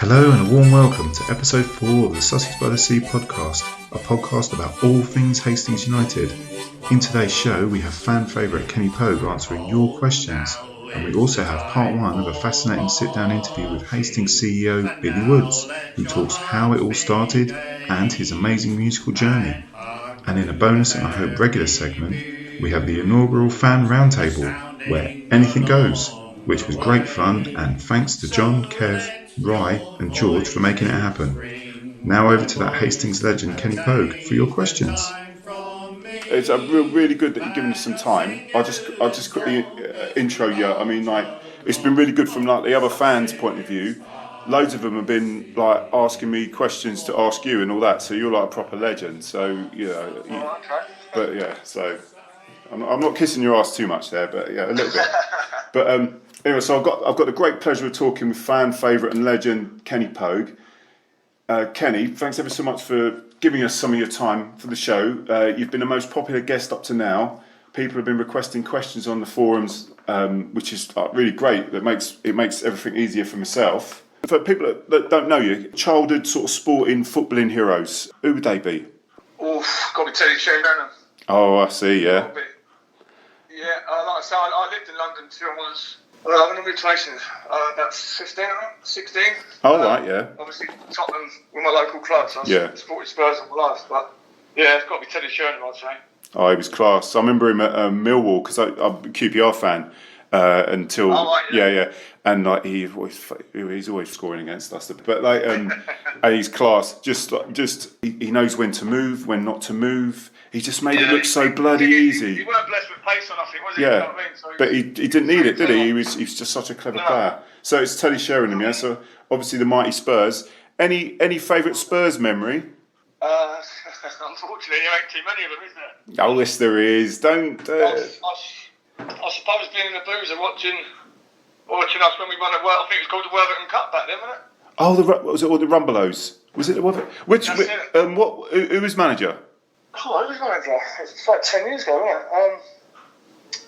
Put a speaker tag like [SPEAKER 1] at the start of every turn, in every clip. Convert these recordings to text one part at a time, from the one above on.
[SPEAKER 1] Hello and a warm welcome to episode 4 of the Sussex by the Sea podcast, a podcast about all things Hastings United. In today's show we have fan favourite Kenny Pogue answering your questions, and we also have part 1 of a fascinating sit-down interview with Hastings CEO Billy Woods, who talks how it all started and his amazing musical journey. And in a bonus and I hope regular segment, we have the inaugural fan roundtable where anything goes, which was great fun, and thanks to John, Kev, Rye and George for making it happen. Now over to that Hastings legend Kenny Pogue for your questions.
[SPEAKER 2] It's really good that you're giving us some time. I'll just quickly intro you. I mean, it's been really good from the other fans' point of view. Loads of them have been asking me questions to ask you and all that. So you're like a proper legend. So but yeah. So I'm not kissing your ass too much there, but yeah, a little bit. But anyway, so I've got the great pleasure of talking with fan favourite and legend Kenny Pogue. Kenny, thanks ever so much for giving us some of your time for the show. You've been the most popular guest up to now. People have been requesting questions on the forums, which is really great. It makes everything easier for myself. For people that don't know you, childhood sort of sporting, footballing heroes, who would they be?
[SPEAKER 3] Oh, got to be Teddy Sheringham.
[SPEAKER 2] Oh, I see, yeah.
[SPEAKER 3] Yeah, like I said, I lived in London till I was, I'm going to be placing about 15, 16.
[SPEAKER 2] Oh, right, yeah.
[SPEAKER 3] Obviously, Tottenham were my local club, so I supported Spurs all my life. But yeah, it's got to be Teddy Sheringham, I'd say. Oh,
[SPEAKER 2] he was class. I remember him at Millwall, because I'm a QPR fan. Until yeah, and he's always scoring against us. But and he's class. He knows when to move, when not to move. He just made it look so bloody easy.
[SPEAKER 3] He weren't blessed with pace or nothing, was he?
[SPEAKER 2] Yeah,
[SPEAKER 3] you know what I mean? So
[SPEAKER 2] but he didn't need it, did he? He was just such a clever player. So it's Teddy Sheringham, yeah. So obviously the mighty Spurs. Any favourite Spurs memory?
[SPEAKER 3] Unfortunately, there ain't too many of them, is there?
[SPEAKER 2] Oh, yes, there is. Don't.
[SPEAKER 3] I suppose being in the booth and watching us when we won the World, I think it was called the Worthington Cup back then, wasn't it?
[SPEAKER 2] Oh, was it all the Rumbelows? Was it the Worthington? Who was manager?
[SPEAKER 3] Oh, who was manager? It's like 10 years ago,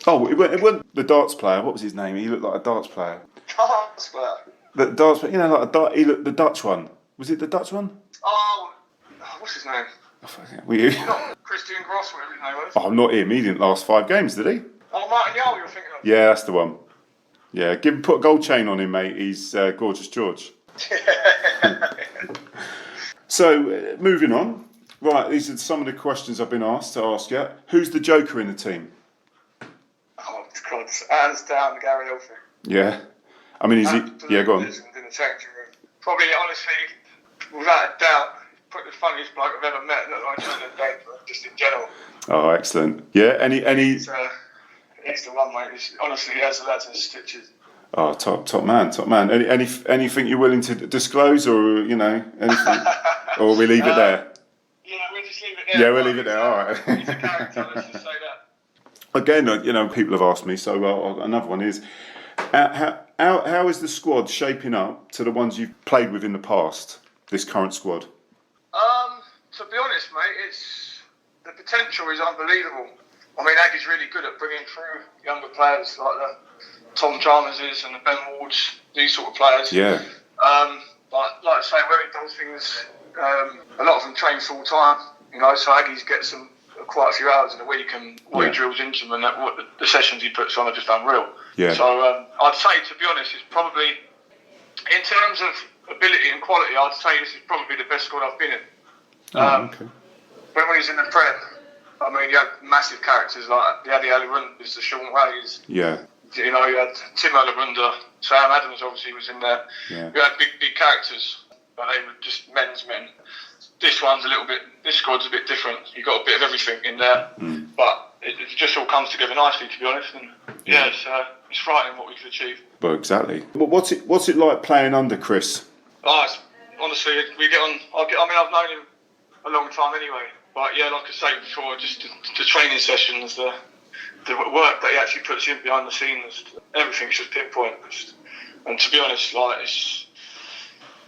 [SPEAKER 3] wasn't
[SPEAKER 2] It
[SPEAKER 3] it?
[SPEAKER 2] wasn't the darts player. What was his name? He looked like a darts player.
[SPEAKER 3] Darts player?
[SPEAKER 2] The darts player, like a dart. He looked the Dutch one. Was it the Dutch one?
[SPEAKER 3] Oh, what's his name? Not Christian Gross, whatever his name was.
[SPEAKER 2] Oh, not him. He didn't last 5 games, did he?
[SPEAKER 3] Oh, Martin Yale, you're thinking of?
[SPEAKER 2] Yeah, that's the one. Yeah, put a gold chain on him, mate. He's gorgeous George. So, moving on. Right, these are some of the questions I've been asked to ask you. Who's the joker in the team?
[SPEAKER 3] Oh, God, hands down, Gary Elphick.
[SPEAKER 2] Yeah. I mean, is he? Yeah, go on.
[SPEAKER 3] In the changing room. Probably, honestly, without a doubt, probably the funniest bloke I've ever met, not just in the day, but just in general.
[SPEAKER 2] Oh, excellent. Yeah, any...
[SPEAKER 3] He's the one, mate. Honestly, he has the lads in stitches.
[SPEAKER 2] Oh, top man. Anything you're willing to disclose, or anything, or we leave it there?
[SPEAKER 3] Yeah, we'll just leave it there.
[SPEAKER 2] Yeah, we'll leave it there. All right.
[SPEAKER 3] He's a character. Let's just say that.
[SPEAKER 2] Again, people have asked me. So another one is, how is the squad shaping up to the ones you've played with in the past? This current squad.
[SPEAKER 3] To be honest, mate, the potential is unbelievable. I mean, Aggie's really good at bringing through younger players like the Tom Chalmerses and the Ben Wards, these sort of players.
[SPEAKER 2] Yeah.
[SPEAKER 3] But like I say, where he does things, a lot of them train full time. So Aggie's gets them quite a few hours in a week, and what he drills into them and what the sessions he puts on are just unreal.
[SPEAKER 2] Yeah.
[SPEAKER 3] So I'd say, to be honest, it's probably, in terms of ability and quality, I'd say this is probably the best squad I've been in.
[SPEAKER 2] Okay.
[SPEAKER 3] When he was in the Prem, I mean, you had massive characters like the Adi Alarundas, the Sean Rays.
[SPEAKER 2] Yeah.
[SPEAKER 3] You had Tim Alarunda, Sam Adams obviously was in there.
[SPEAKER 2] Yeah.
[SPEAKER 3] You had big characters, but they were just men's men. This squad's a bit different. You've got a bit of everything in there, but it just all comes together nicely, to be honest. And it's frightening what we could achieve.
[SPEAKER 2] Well, exactly. What's it like playing under Chris?
[SPEAKER 3] Honestly, we get on. I've known him a long time anyway. But yeah, like I say before, just the training sessions, the work that he actually puts in behind the scenes, everything's just pinpoint. And to be honest,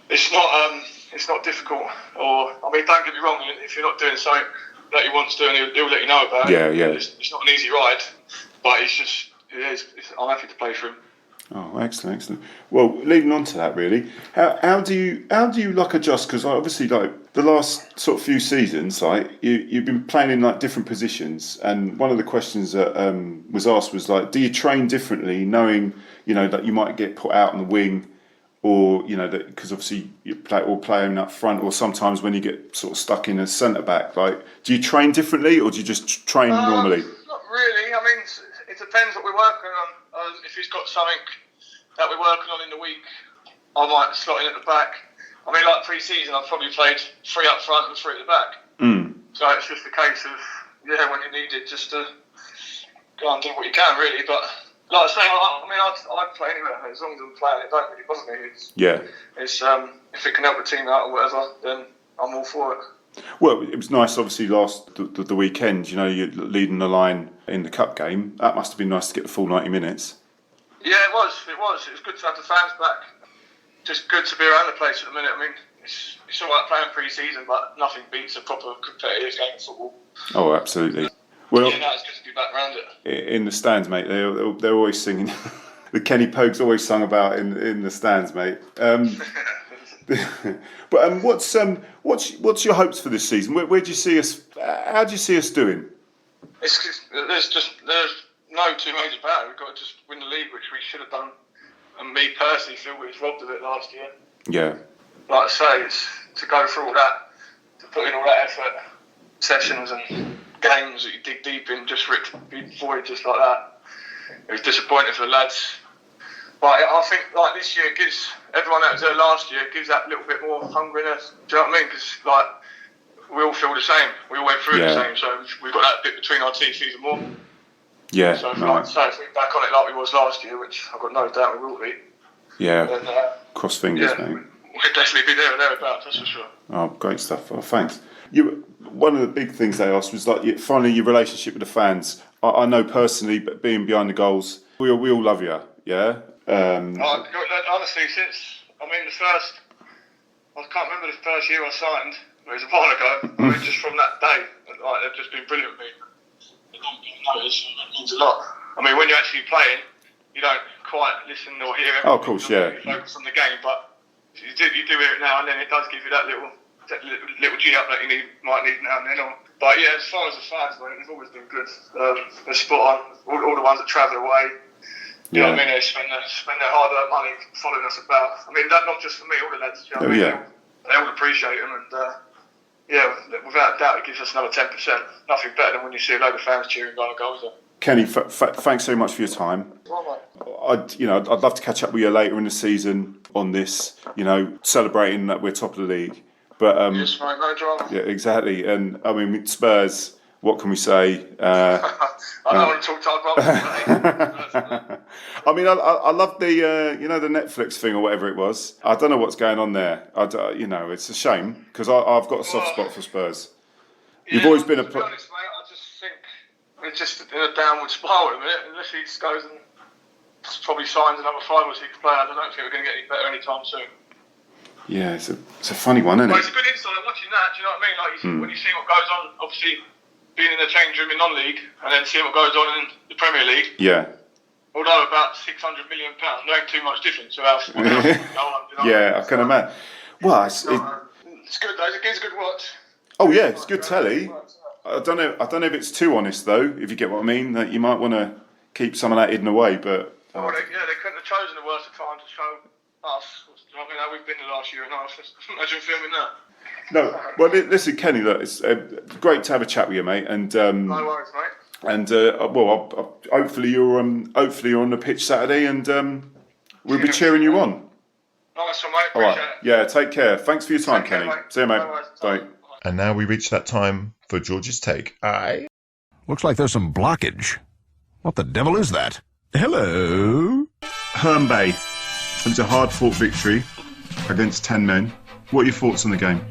[SPEAKER 3] it's not difficult. Don't get me wrong, if you're not doing something that he wants to do, and he'll let you know about it.
[SPEAKER 2] Yeah.
[SPEAKER 3] It's not an easy ride, but I'm happy to play for him.
[SPEAKER 2] Oh, excellent, excellent. Well, leading on to that, really, how do you like adjust? Because obviously, like the last sort of few seasons, like you've been playing in like different positions, and one of the questions that was asked was like, do you train differently, knowing that you might get put out on the wing, or that because obviously you playing up front, or sometimes when you get sort of stuck in as centre back, like do you train differently, or do you just train normally?
[SPEAKER 3] Not really. I mean, it depends what we're working on. If he's got something that we're working on in the week, I might slot in at the back. I mean, like pre-season, I've probably played 3 up front and 3 at the back. So it's just a case of, when you need it, just to go and do what you can, really. But like I say, I play anywhere. As long as I'm playing, it don't really bother me. It's if it can help the team out or whatever, then I'm all for it.
[SPEAKER 2] Well, it was nice, obviously, the weekend, you're leading the line in the cup game. That must have been nice to get the full 90 minutes. Yeah,
[SPEAKER 3] it was. It was good to have the fans back. Just good to be around the place at the minute. I mean, it's all right playing pre-season, but nothing beats a proper competitive game of football.
[SPEAKER 2] Oh, absolutely. Well,
[SPEAKER 3] it's good to be back around it.
[SPEAKER 2] In the stands, mate, they're always singing. The Kenny Pogue's always sung about in the stands, mate. But what's your hopes for this season? Where do you see us? How do you see us doing?
[SPEAKER 3] There's no two ways about it. We've got to just win the league, which we should have done. And me personally feel we was robbed of it last year. Yeah. Like I say, it's to go through all that, to put in all that effort, sessions and games that you dig deep in, just for it to be void just like that. It was disappointing for the lads. But I think like this year gives everyone that was there last year gives that little bit more hungriness. Do you know what I mean? Because like we all feel the same. We all went through the same. So we've got that bit between our teeth even more. Yeah. So if we're back on it like we was last year, which I've got no doubt we will be. Yeah. Then,
[SPEAKER 2] cross fingers, mate.
[SPEAKER 3] We'll definitely be there or thereabouts. That's for sure.
[SPEAKER 2] Oh, great stuff. Oh, thanks. One of the big things they asked was like finally your relationship with the fans. I know personally, but being behind the goals, we all love you. Yeah.
[SPEAKER 3] Honestly, since I can't remember the first year I signed. It was a while ago. I mean, just from that day, like they've just been brilliant with me. They don't notice. It means a lot. I mean, when you're actually playing, you don't quite listen or hear everything.
[SPEAKER 2] Oh, of course, yeah.
[SPEAKER 3] You focus on the game, but you do hear it now and then. It does give you that little G up that you might need now and then. But yeah, as far as the fans, they've always been good. They're spot on. All the ones that travel away. You know what I mean? They spend their hard-earned money following us about. I mean, that not just for me, all the lads. You know what I mean? They all appreciate them, and without a doubt, it gives us another 10%. Nothing better than when you see a load of fans cheering on the goals.
[SPEAKER 2] Kenny, thanks so much for your time. I'd love to catch up with you later in the season on this. Celebrating that we're top of the league. But
[SPEAKER 3] yes, mate, no drama.
[SPEAKER 2] Yeah, exactly. And I mean, Spurs. What can we say?
[SPEAKER 3] I don't want to talk about.
[SPEAKER 2] I mean, I love the the Netflix thing or whatever it was. I don't know what's going on there. It's a shame because I've got a soft spot for Spurs. You've always been
[SPEAKER 3] to be honest, mate, I just think it's just in a downward spiral at the minute. Unless he just goes and probably signs another 5 or 6 players, I don't think we're going to get any better anytime soon.
[SPEAKER 2] Yeah, it's a funny one, isn't it?
[SPEAKER 3] Well, it's a good insight watching that. Do you know what I mean? Like when you see what goes on, obviously. Being in the change room in non-league and then seeing what goes on in the Premier League. Yeah. Although about £600 million, there ain't too much difference to us.
[SPEAKER 2] I can imagine. Well,
[SPEAKER 3] it's good though. It's a good watch.
[SPEAKER 2] Oh yeah, it's good telly. I don't know if it's too honest though. If you get what I mean, that you might want to keep some of that hidden away. But
[SPEAKER 3] they couldn't have chosen the worst time to show us. I mean, how we've been the last year and a half. Imagine filming that.
[SPEAKER 2] No, well, listen, Kenny. Look, it's great to have a chat with you, mate. And
[SPEAKER 3] no worries, mate.
[SPEAKER 2] And hopefully you're on the pitch Saturday, and we'll be cheering you on.
[SPEAKER 3] Nice one, mate.
[SPEAKER 2] All right. Yeah, take care. Thanks for your time, Kenny. See you, mate. Bye.
[SPEAKER 1] And now we reach that time for George's take. Aye.
[SPEAKER 4] Looks like there's some blockage. What the devil is that? Hello.
[SPEAKER 1] Herne Bay. It was a hard-fought victory against 10 men. What are your thoughts on the game?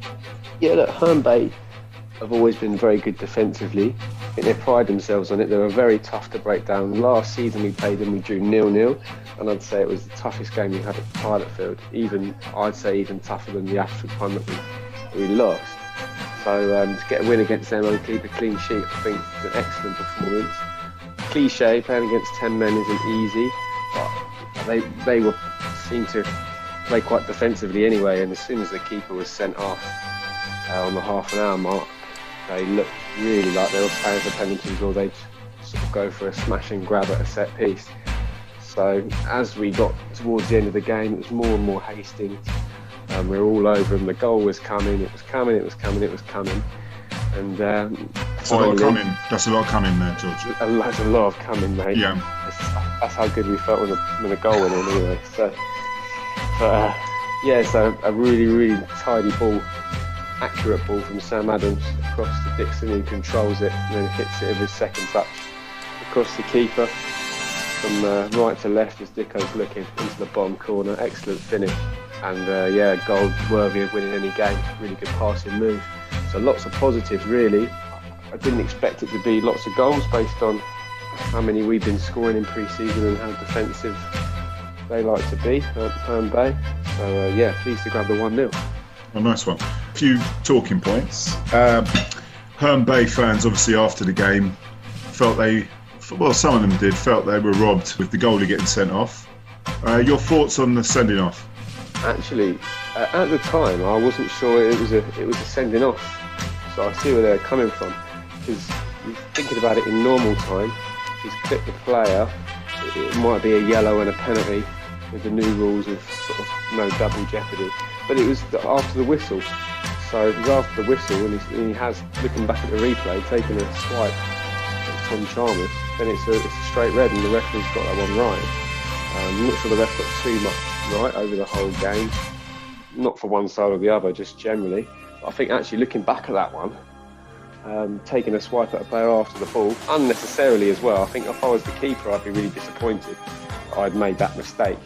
[SPEAKER 5] Yeah, look, Herne Bay have always been very good defensively. I think they pride themselves on it. They were very tough to break down. Last season we played them, we drew 0-0, and I'd say it was the toughest game we had at the Pilot Field. I'd say even tougher than the Ashford one that we lost. So to get a win against them and keep a clean sheet, I think is an excellent performance. Cliche, playing against 10 men isn't easy, but I they seemed to play quite defensively anyway, and as soon as the keeper was sent off on the half an hour mark, they looked really like they were playing for penalties, or they'd sort of go for a smash and grab at a set piece. So as we got towards the end of the game, it was more and more Hastings. We were all over them. The goal was coming. It was coming. It was coming. It was coming. And
[SPEAKER 1] that's a lot of coming. That's a lot of coming there, George.
[SPEAKER 5] That's a lot of coming, mate.
[SPEAKER 1] Yeah.
[SPEAKER 5] That's how good we felt when the goal went in, anyway. So, so a really, really tidy ball, accurate ball from Sam Adams across to Dixon, who controls it and then hits it with his second touch across the keeper from right to left as Dicko's looking into the bottom corner. Excellent finish. And goal worthy of winning any game. Really good passing move. So lots of positives, really. I didn't expect it to be lots of goals based on how many we've been scoring in pre-season and how defensive they like to be at Herne Bay. So pleased to grab the 1-0.
[SPEAKER 1] A nice one. A few talking points. Herne Bay fans, obviously, after the game, felt some of them felt they were robbed with the goalie getting sent off. Your thoughts on the sending off?
[SPEAKER 5] Actually, at the time, I wasn't sure it was a sending off. So I see where they're coming from. Because thinking about it in normal time, he's clipped the player. It might be a yellow and a penalty with the new rules of sort of no double jeopardy. But it was after the whistle. So it was after the whistle, and he has, looking back at the replay, taken a swipe at Tom Chalmers. Then it's a straight red, and the referee's got that one right. I'm not sure the ref got too much right over the whole game. Not for one side or the other, just generally. But I think actually looking back at that one, taking a swipe at a player after the ball, unnecessarily as well. I think if I was the keeper, I'd be really disappointed that I'd made that mistake.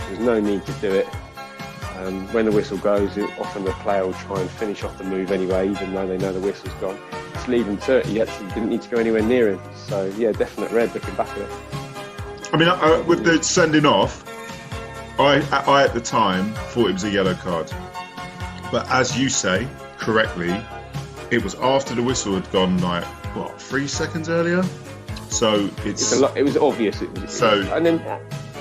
[SPEAKER 5] There's no need to do it. When the whistle goes, often the player will try and finish off the move anyway, even though they know the whistle's gone. Just leave him to it. He actually didn't need to go anywhere near him. So yeah, definite red looking back at it.
[SPEAKER 1] I mean, with the sending off, I at the time thought it was a yellow card. But as you say, correctly, it was after the whistle had gone 3 seconds earlier? So
[SPEAKER 5] it was obvious. And then,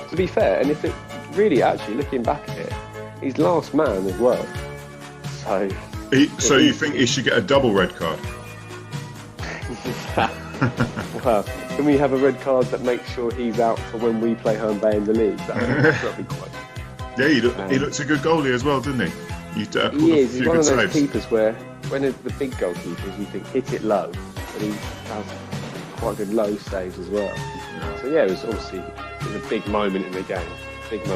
[SPEAKER 5] to be fair, and if it really actually, looking back at it, he's last man as well. So
[SPEAKER 1] you think he should get a double red card?
[SPEAKER 5] Well, can we have a red card that makes sure he's out for when we play Herne Bay in the league? That'd be quite.
[SPEAKER 1] Yeah, he looks a good goalie as well, didn't he?
[SPEAKER 5] He is. He's one of those keepers where, when it's the big goalkeepers, you think hit it low, but he has quite good low saves as well. Yeah. So yeah, it was a big moment in the game, But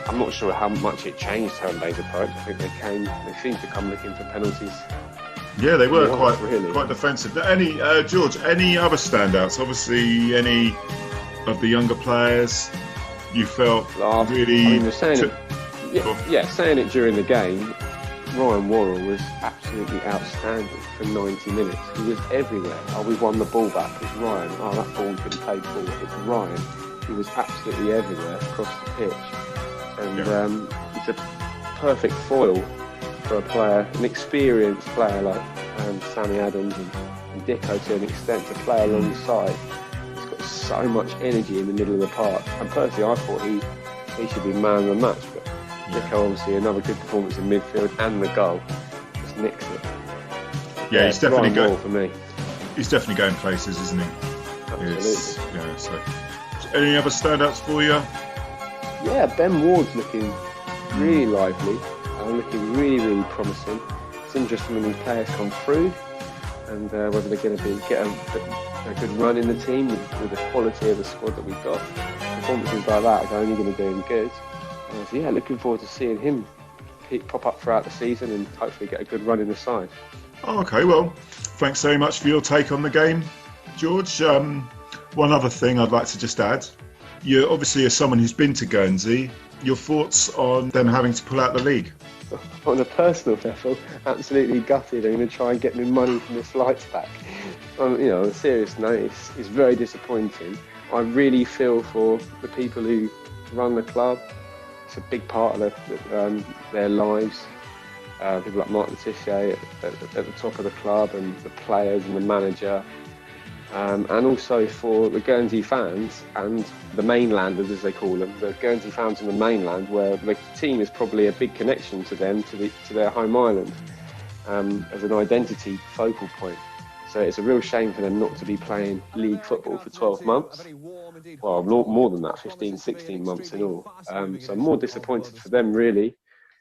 [SPEAKER 5] I'm not sure how much it changed Herne Bay's approach. I think they seemed to come looking for penalties.
[SPEAKER 1] Yeah, they were quite defensive. George, any other standouts? Obviously, any of the younger players you felt really...
[SPEAKER 5] saying it during the game, Ryan Worrell was absolutely outstanding for 90 minutes. He was everywhere. We won the ball back. It's Ryan. That ball couldn't play forward. It's Ryan. He was absolutely everywhere across the pitch. And it's a perfect foil for a player, an experienced player like Sammy Adams and Dicko to an extent, to play alongside. He's got so much energy in the middle of the park. And personally, I thought he should be man of the match. But Dicko, obviously, another good performance in midfield, and the goal just nicks it.
[SPEAKER 1] Yeah, he's definitely
[SPEAKER 5] going for me.
[SPEAKER 1] He's definitely going places, isn't he?
[SPEAKER 5] Absolutely.
[SPEAKER 1] So, any other standouts for you?
[SPEAKER 5] Yeah, Ben Ward's looking really lively. Looking really, really promising. It's interesting when these players come through and whether they're going to get a good run in the team with the quality of the squad that we've got. Performances like that are only going to do him good. Looking forward to seeing him pop up throughout the season and hopefully get a good run in the side.
[SPEAKER 1] Okay, well, thanks very much for your take on the game, George. One other thing I'd like to just add. You obviously, as someone who's been to Guernsey, your thoughts on them having to pull out the league?
[SPEAKER 5] On a personal level, absolutely gutted. I'm going to try and get my money from the flights back. On a serious note, it's very disappointing. I really feel for the people who run the club. It's a big part of their lives. People like Mark Letitia at the top of the club, and the players and the manager. And also for the Guernsey fans and the mainlanders, as they call them, the Guernsey fans on the mainland, where the team is probably a big connection to them, to their home island, as an identity focal point. So it's a real shame for them not to be playing league football for 12 months. Well, more than that, 15, 16 months in all. So I'm more disappointed for them, really.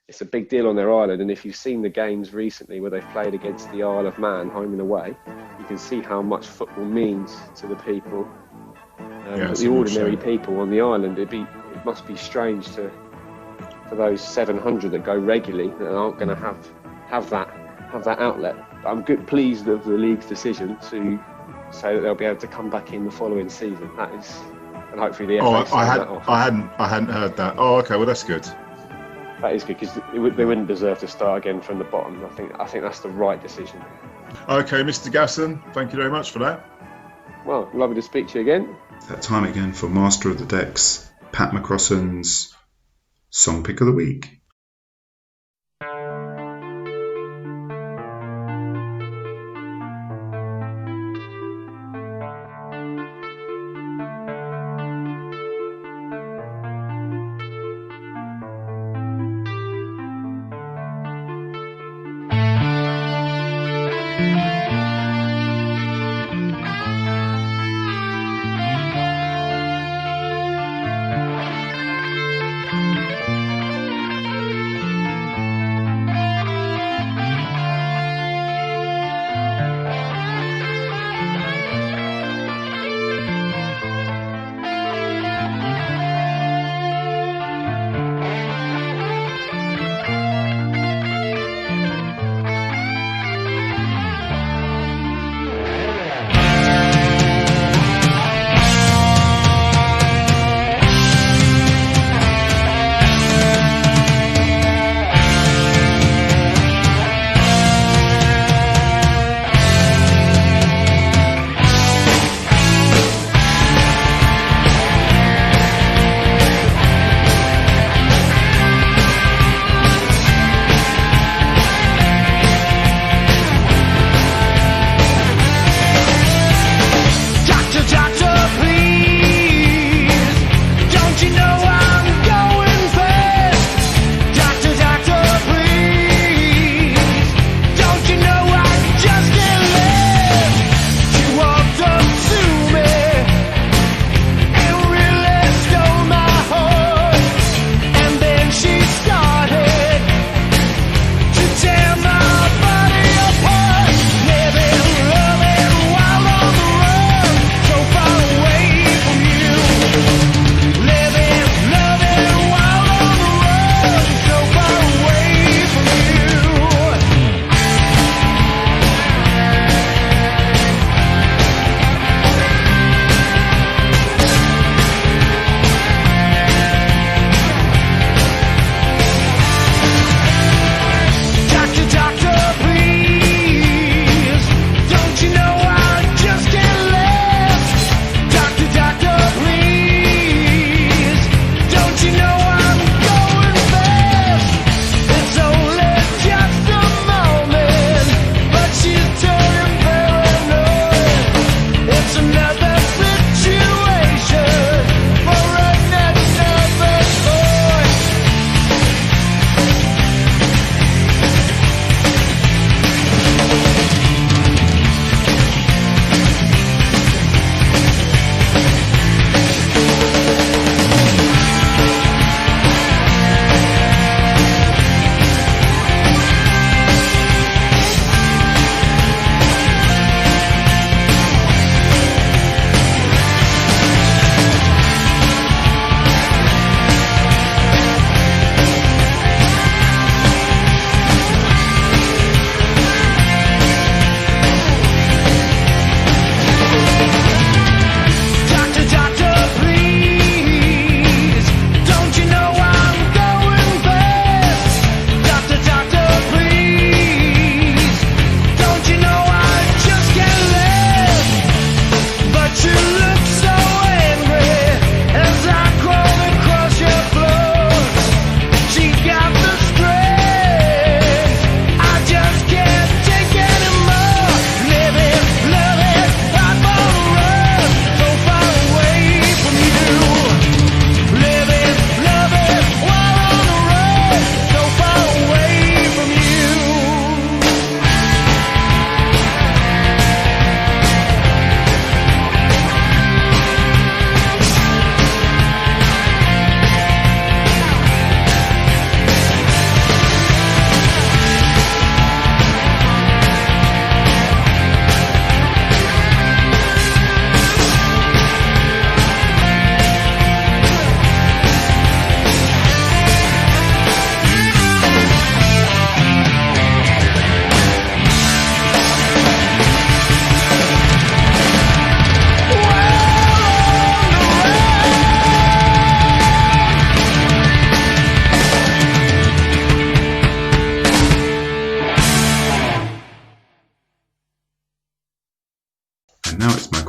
[SPEAKER 5] It's a big deal on their island, and if you've seen the games recently where they've played against the Isle of Man, home and away, you can see how much football means to the people, the ordinary people on the island. It must be strange for those 700 that go regularly that aren't going to have that outlet. I'm pleased with the league's decision to say that they'll be able to come back in the following season. That is, and hopefully the FA
[SPEAKER 1] I hadn't heard that. Oh, okay. Well, that's good.
[SPEAKER 5] That is good, because they wouldn't deserve to start again from the bottom. I think that's the right decision.
[SPEAKER 1] Okay, Mr. Gasson, thank you very much for that.
[SPEAKER 5] Well, lovely to speak to you again.
[SPEAKER 1] That time again for Master of the Decks, Pat McCrosson's Song Pick of the Week.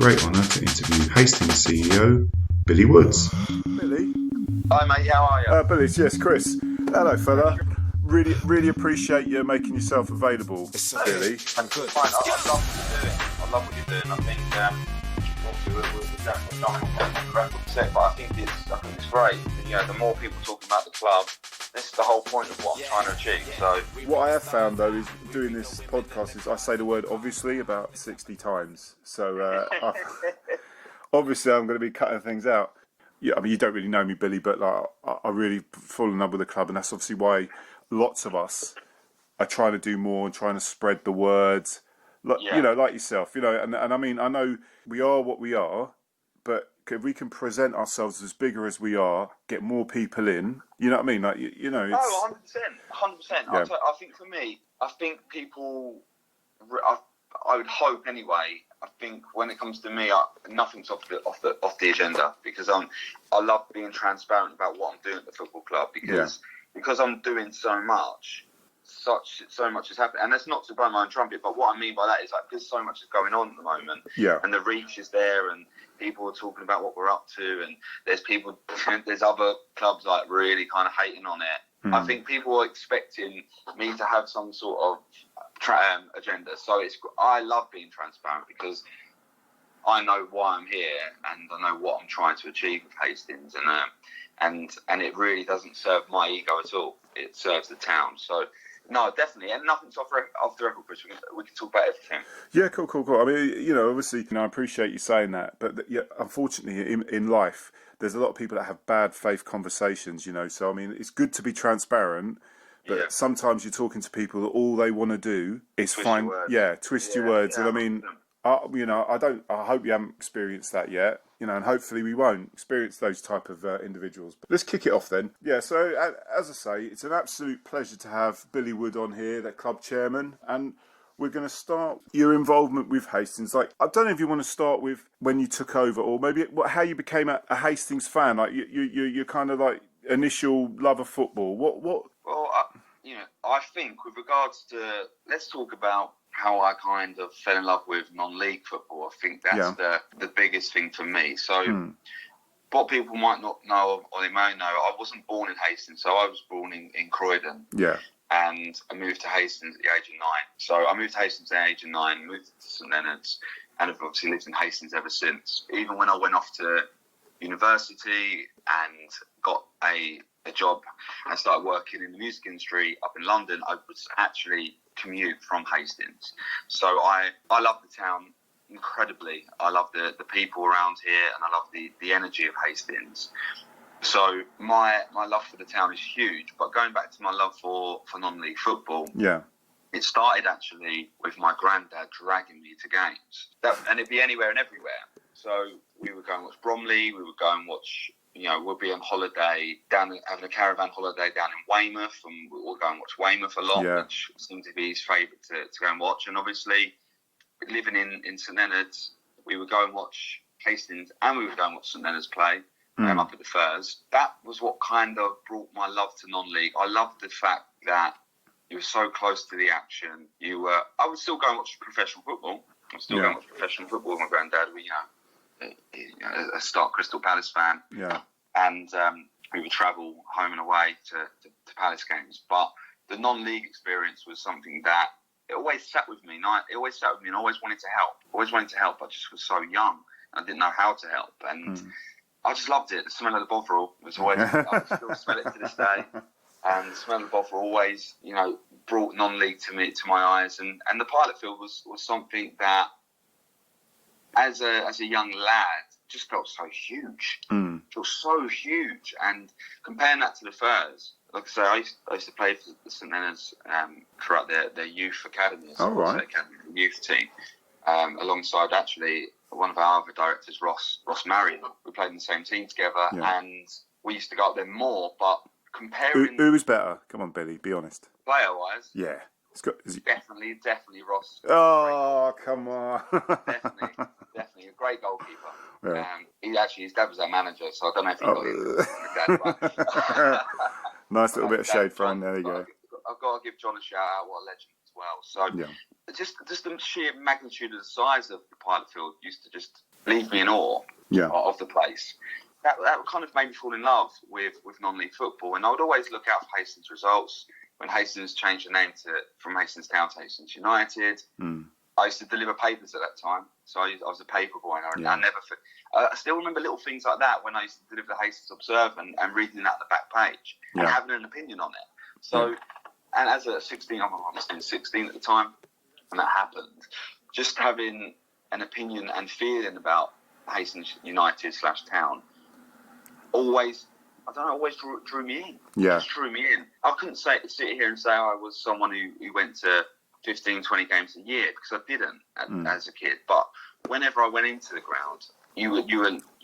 [SPEAKER 1] great honour to interview Hastings CEO Billy Woods.
[SPEAKER 2] Billy?
[SPEAKER 6] Hi mate, how are you?
[SPEAKER 2] Billy, yes, Chris. Hello, fella. Really appreciate you making yourself available, Billy.
[SPEAKER 6] Thanks. Fine. I love what you're doing. I think obviously we're definitely not on the record set, but I think it's great. The more people talking about the club, this is the whole point of what I'm trying to achieve. So
[SPEAKER 2] what I have found though is doing this podcast is I say the word obviously about 60 times. So obviously I'm going to be cutting things out. Yeah, I mean you don't really know me, Billy, but like I really fall in love with the club, and that's obviously why lots of us are trying to do more and trying to spread the words. Like yourself, and I mean I know we are what we are, but if we can present ourselves as bigger as we are, get more people in, you know what I mean? Like, it's...
[SPEAKER 6] Oh, 100%.
[SPEAKER 2] Yeah.
[SPEAKER 6] I think for me, I think people, I would hope anyway, I think when it comes to me, nothing's off the agenda, because I love being transparent about what I'm doing at the football club, because I'm doing so much. So much has happened, and that's not to blow my own trumpet, but what I mean by that is like because so much is going on at the moment, and the reach is there, and people are talking about what we're up to, and there's other clubs like really kind of hating on it. I think people are expecting me to have some sort of agenda, so I love being transparent because I know why I'm here and I know what I'm trying to achieve with Hastings, and it really doesn't serve my ego at all. It serves the town. So no, definitely, and nothing's off the record, Chris. We can talk about everything.
[SPEAKER 2] Yeah, cool. I mean, obviously, I appreciate you saying that, but unfortunately, in life, there's a lot of people that have bad faith conversations. So I mean, it's good to be transparent, but sometimes you're talking to people that all they want to do is twist your words, and I mean. I hope you haven't experienced that yet, and hopefully we won't experience those type of individuals. But let's kick it off then. Yeah, so as I say, it's an absolute pleasure to have Billy Wood on here, the club chairman, and we're going to start your involvement with Hastings. Like, I don't know if you want to start with when you took over, or maybe how you became a Hastings fan. Like, you're kind of like initial love of football. What?
[SPEAKER 6] Well, I think with regards to, let's talk about how I kind of fell in love with non-league football. I think that's the biggest thing for me. So what people might not know, or they may know, I wasn't born in Hastings, so I was born in Croydon. Yeah. And I moved to Hastings at the age of 9. So I moved to Hastings at the age of 9, moved to St Leonard's, and I've obviously lived in Hastings ever since. Even when I went off to university and got a job and started working in the music industry up in London, I was actually commute from Hastings. So I love the town incredibly. I love the people around here, and I love the energy of Hastings. So my love for the town is huge. But going back to my love for non-league football, it started actually with my granddad dragging me to games. And it'd be anywhere and everywhere. So we would go and watch Bromley, we would go and watch, we'll be on holiday, having a caravan holiday down in Weymouth, and we'll go and watch Weymouth a lot, which seemed to be his favourite to go and watch. And obviously, living in St Leonard's, we would go and watch Hastings, and we would go and watch St Leonard's play up at the Firs. That was what kind of brought my love to non-league. I loved the fact that you were so close to the action. I would still go and watch professional football. I was still going to watch professional football with my granddad. A Stark Crystal Palace fan. Yeah. And we would travel home and away to Palace games. But the non-league experience was something that it always sat with me. And I always wanted to help. I just was so young and I didn't know how to help. And I just loved it. The smell of the Bovril was always, I still smell it to this day. And the smell of the Bovril always, brought non-league to my eyes. And the pilot field was something that, as a young lad, just felt so huge. It felt so huge. And comparing that to the Firs, like I say, I used to play for the St Leonard's throughout their youth academy, the youth team, alongside actually one of our other directors, Ross Marion. We played in the same team together, and we used to go up there more. But comparing,
[SPEAKER 2] who was better? Come on, Billy, be honest.
[SPEAKER 6] Player-wise, definitely Ross.
[SPEAKER 2] Oh, come on.
[SPEAKER 6] Definitely a great goalkeeper. Yeah. His dad was our manager, so I don't know if he got his dad.
[SPEAKER 2] Nice little bit of shade thrown. There you go.
[SPEAKER 6] I've got to give John a shout out. What a legend as well. So just the sheer magnitude of the size of the pilot field used to just leave me in awe of the place. That kind of made me fall in love with non-league football, and I would always look out for Hastings results. When Hastings changed the name from Hastings Town to Hastings United, I used to deliver papers at that time, so I was a paper boy, and I still remember little things like that when I used to deliver the Hastings Observer and reading out the back page and having an opinion on it. So, and as a 16, I must have been 16 at the time when that happened, just having an opinion and feeling about Hastings United / Town always drew me in.
[SPEAKER 2] Yeah.
[SPEAKER 6] Just drew me in. I couldn't sit here and say I was someone who went to 15, 20 games a year, because I didn't as a kid. But whenever I went into the ground, you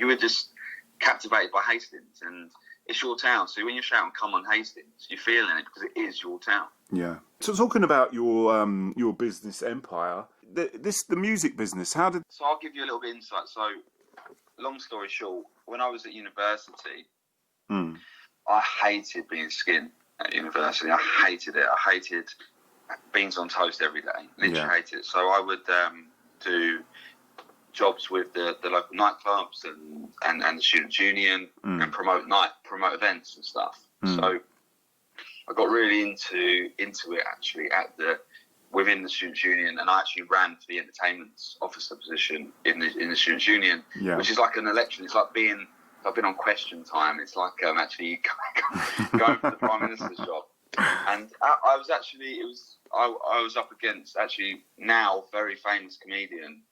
[SPEAKER 6] were just captivated by Hastings, and it's your town. So when you're shouting "Come on, Hastings," you're feeling it because it is your town.
[SPEAKER 2] Yeah. So talking about your business empire, the music business, how did?
[SPEAKER 6] So I'll give you a little bit of insight. So, long story short, when I was at university, I hated being skin at university. I hated it. I hated beans on toast every day. Literally hated it. So I would do jobs with the local nightclubs and the students' union and promote events and stuff. So I got really into it actually within the students' union, and I actually ran for the entertainment officer position in the students' union, which is like an election. It's like I've been on Question Time. It's like actually going for the Prime Minister's job. And I was up against actually now very famous comedian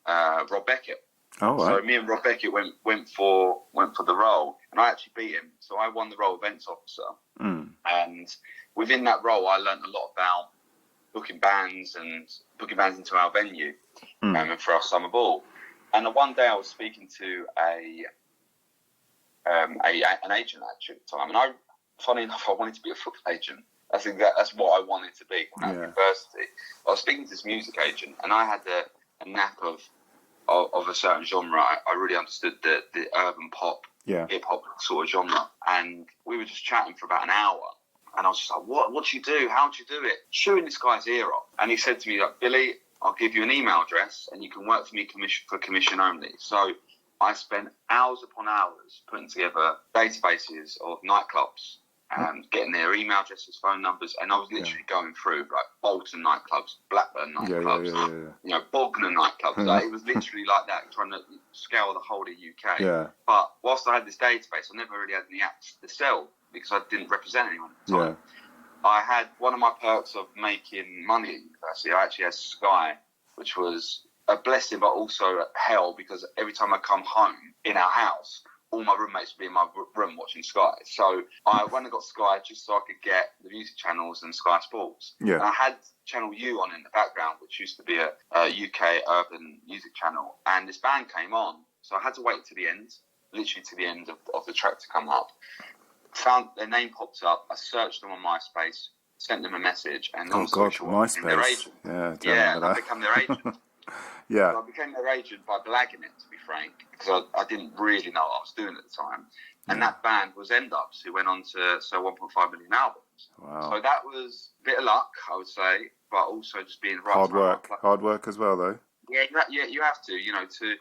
[SPEAKER 6] Rob Beckett.
[SPEAKER 2] Oh, wow.
[SPEAKER 6] So me and Rob Beckett went for the role, and I actually beat him. So I won the role of events officer. And within that role, I learned a lot about booking bands into our venue and for our summer ball. And one day I was speaking to an agent actually at the time, and funny enough, I wanted to be a football agent. I think that's what I wanted to be when I was at university. I was speaking to this music agent, and I had a knack of a certain genre. I really understood the urban pop, hip hop sort of genre, and we were just chatting for about an hour. And I was just like, what do you do? How do you do it? Chewing this guy's ear off. And he said to me, like, Billy, I'll give you an email address, and you can work for me for commission only. So I spent hours upon hours putting together databases of nightclubs and getting their email addresses, phone numbers, and I was literally going through like Bolton nightclubs, Blackburn nightclubs, Bognor nightclubs. Like, it was literally like that, trying to scale the whole of the UK. Yeah. But whilst I had this database, I never really had any apps to sell because I didn't represent anyone at the time. I had one of my perks of making money at university. I actually had Sky, which was a blessing, but also hell, because every time I come home in our house, all my roommates would be in my room watching Sky. So I went and got Sky just so I could get the music channels and Sky Sports. Yeah. And I had Channel U on in the background, which used to be a UK urban music channel. And this band came on. So I had to wait to the end, literally to the end of the track to come up. Found their name popped up. I searched them on MySpace, sent them a message, and
[SPEAKER 2] MySpace.
[SPEAKER 6] Their agent. I became their agent.
[SPEAKER 2] Yeah.
[SPEAKER 6] So I became their agent by blagging it, to be frank, because I didn't really know what I was doing at the time. And that band was End Ups, who went on to sell 1.5 million albums. Wow. So that was a bit of luck, I would say, but also just being right.
[SPEAKER 2] Hard work as well, though.
[SPEAKER 6] Yeah, you have to,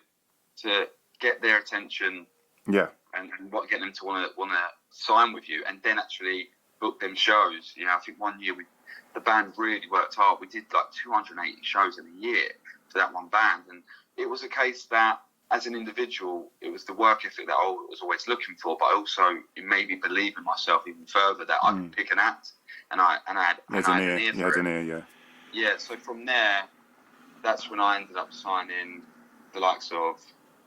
[SPEAKER 6] to get their attention. Yeah. And get them to want to sign with you, and then actually book them shows. I think one year the band really worked hard. We did like 280 shows in a year for that one band, and it was a case that as an individual, it was the work ethic that I was always looking for, but also it made me believe in myself even further that I could pick an act, and I had an ear for it. Yeah. So from there, that's when I ended up signing the likes of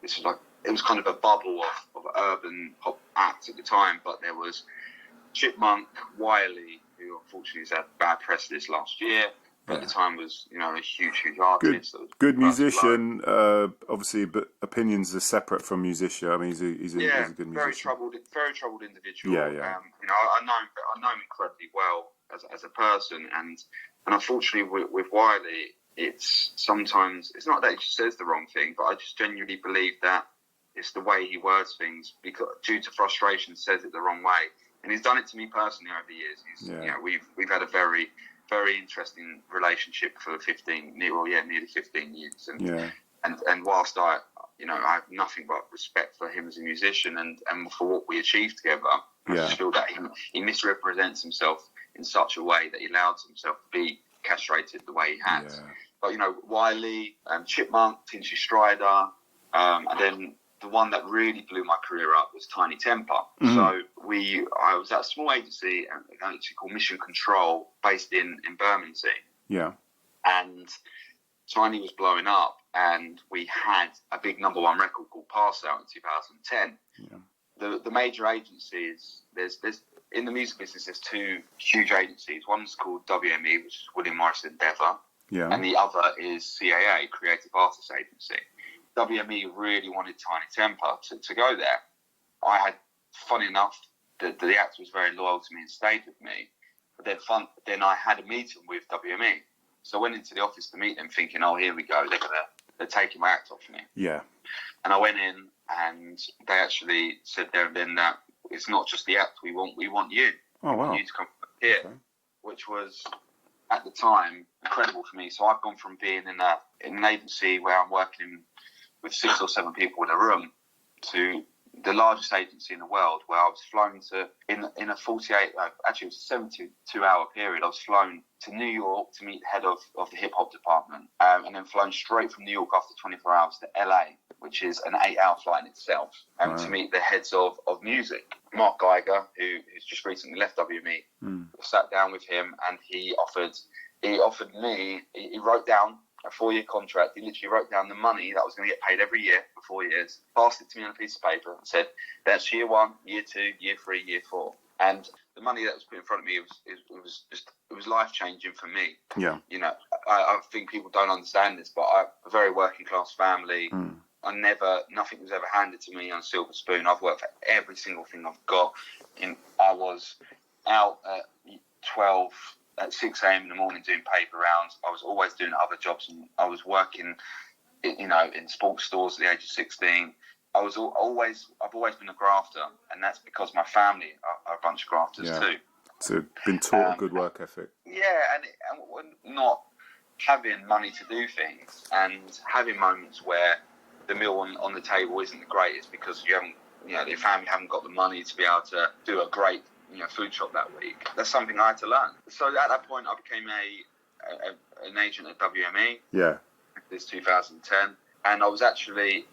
[SPEAKER 6] it was kind of a bubble of urban pop acts at the time, but there was Chipmunk, Wiley, who unfortunately has had bad press this last year. But at the time was, a huge artist.
[SPEAKER 2] Good musician, obviously, but opinions are separate from musician. I mean, he's a good musician.
[SPEAKER 6] Very troubled individual. Yeah. I know him incredibly well as a person, and unfortunately with Wiley, it's sometimes it's not that he just says the wrong thing, but I just genuinely believe that it's the way he words things, because due to frustration says it the wrong way, and he's done it to me personally over the years. We've had a very, very interesting relationship for nearly 15 years, and whilst I have nothing but respect for him as a musician and for what we achieved together. I just feel that he misrepresents himself in such a way that he allows himself to be castrated the way he has. Yeah. But, Wiley, Chipmunk, Tinchy Strider, and then the one that really blew my career up was Tiny Temper. Mm-hmm. So I was at a small agency actually called Mission Control, based in Bermondsey.
[SPEAKER 2] Yeah.
[SPEAKER 6] And Tiny was blowing up, and we had a big #1 record called Pass Out in 2010. Yeah. The major agencies, there's in the music business, there's two huge agencies. One's called WME, which is William Morris Endeavour, and the other is CAA, Creative Artists Agency. WME really wanted Tiny Temper to go there. I had, funny enough, the actor was very loyal to me and stayed with me. But then I had a meeting with WME. So I went into the office to meet them thinking, oh, here we go, they're taking my act off me.
[SPEAKER 2] Yeah.
[SPEAKER 6] And I went in and they actually said there and then that it's not just the act we want you.
[SPEAKER 2] Oh, wow.
[SPEAKER 6] We want you to come here, which was, at the time, incredible for me. So I've gone from being in an agency where I'm working with 6 or 7 people in a room to the largest agency in the world, where I was flown to, in a 48, actually it was a 72-hour period, I was flown to New York to meet the head of the hip-hop department, and then flown straight from New York after 24 hours to LA, which is an 8-hour flight in itself, to meet the heads of music. Mark Geiger, who's just recently left WME, sat down with him, and he wrote down a 4-year contract. He literally wrote down the money that I was going to get paid every year for 4 years, passed it to me on a piece of paper and said, that's year 1, year 2, year 3, year 4. And the money that was put in front of me, it was life-changing for me.
[SPEAKER 2] Yeah.
[SPEAKER 6] I think people don't understand this, but I'm a very working class family. Nothing was ever handed to me on a silver spoon. I've worked for every single thing I've got. I was out at 6 a.m. in the morning doing paper rounds. I was always doing other jobs, and I was working, in sports stores at the age of 16. I've always been a grafter, and that's because my family are a bunch of grafters too.
[SPEAKER 2] So been taught a good work ethic.
[SPEAKER 6] Yeah, and not having money to do things, and having moments where the meal on the table isn't the greatest because your family haven't got the money to be able to do a great food shop that week. That's something I had to learn. So at that point, I became an agent at WME.
[SPEAKER 2] Yeah.
[SPEAKER 6] This 2010, and I was actually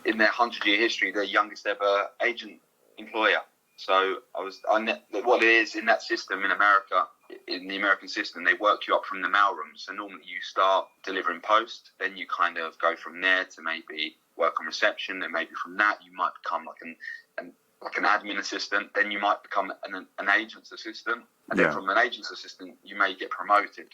[SPEAKER 6] in their 100-year history, their youngest ever agent employer. So what it is in that system in America, in the American system, they work you up from the mailroom. So normally you start delivering post, then you kind of go from there to maybe work on reception, and maybe from that you might become like an admin assistant, then you might become an agent's assistant, and then from an agent's assistant you may get promoted,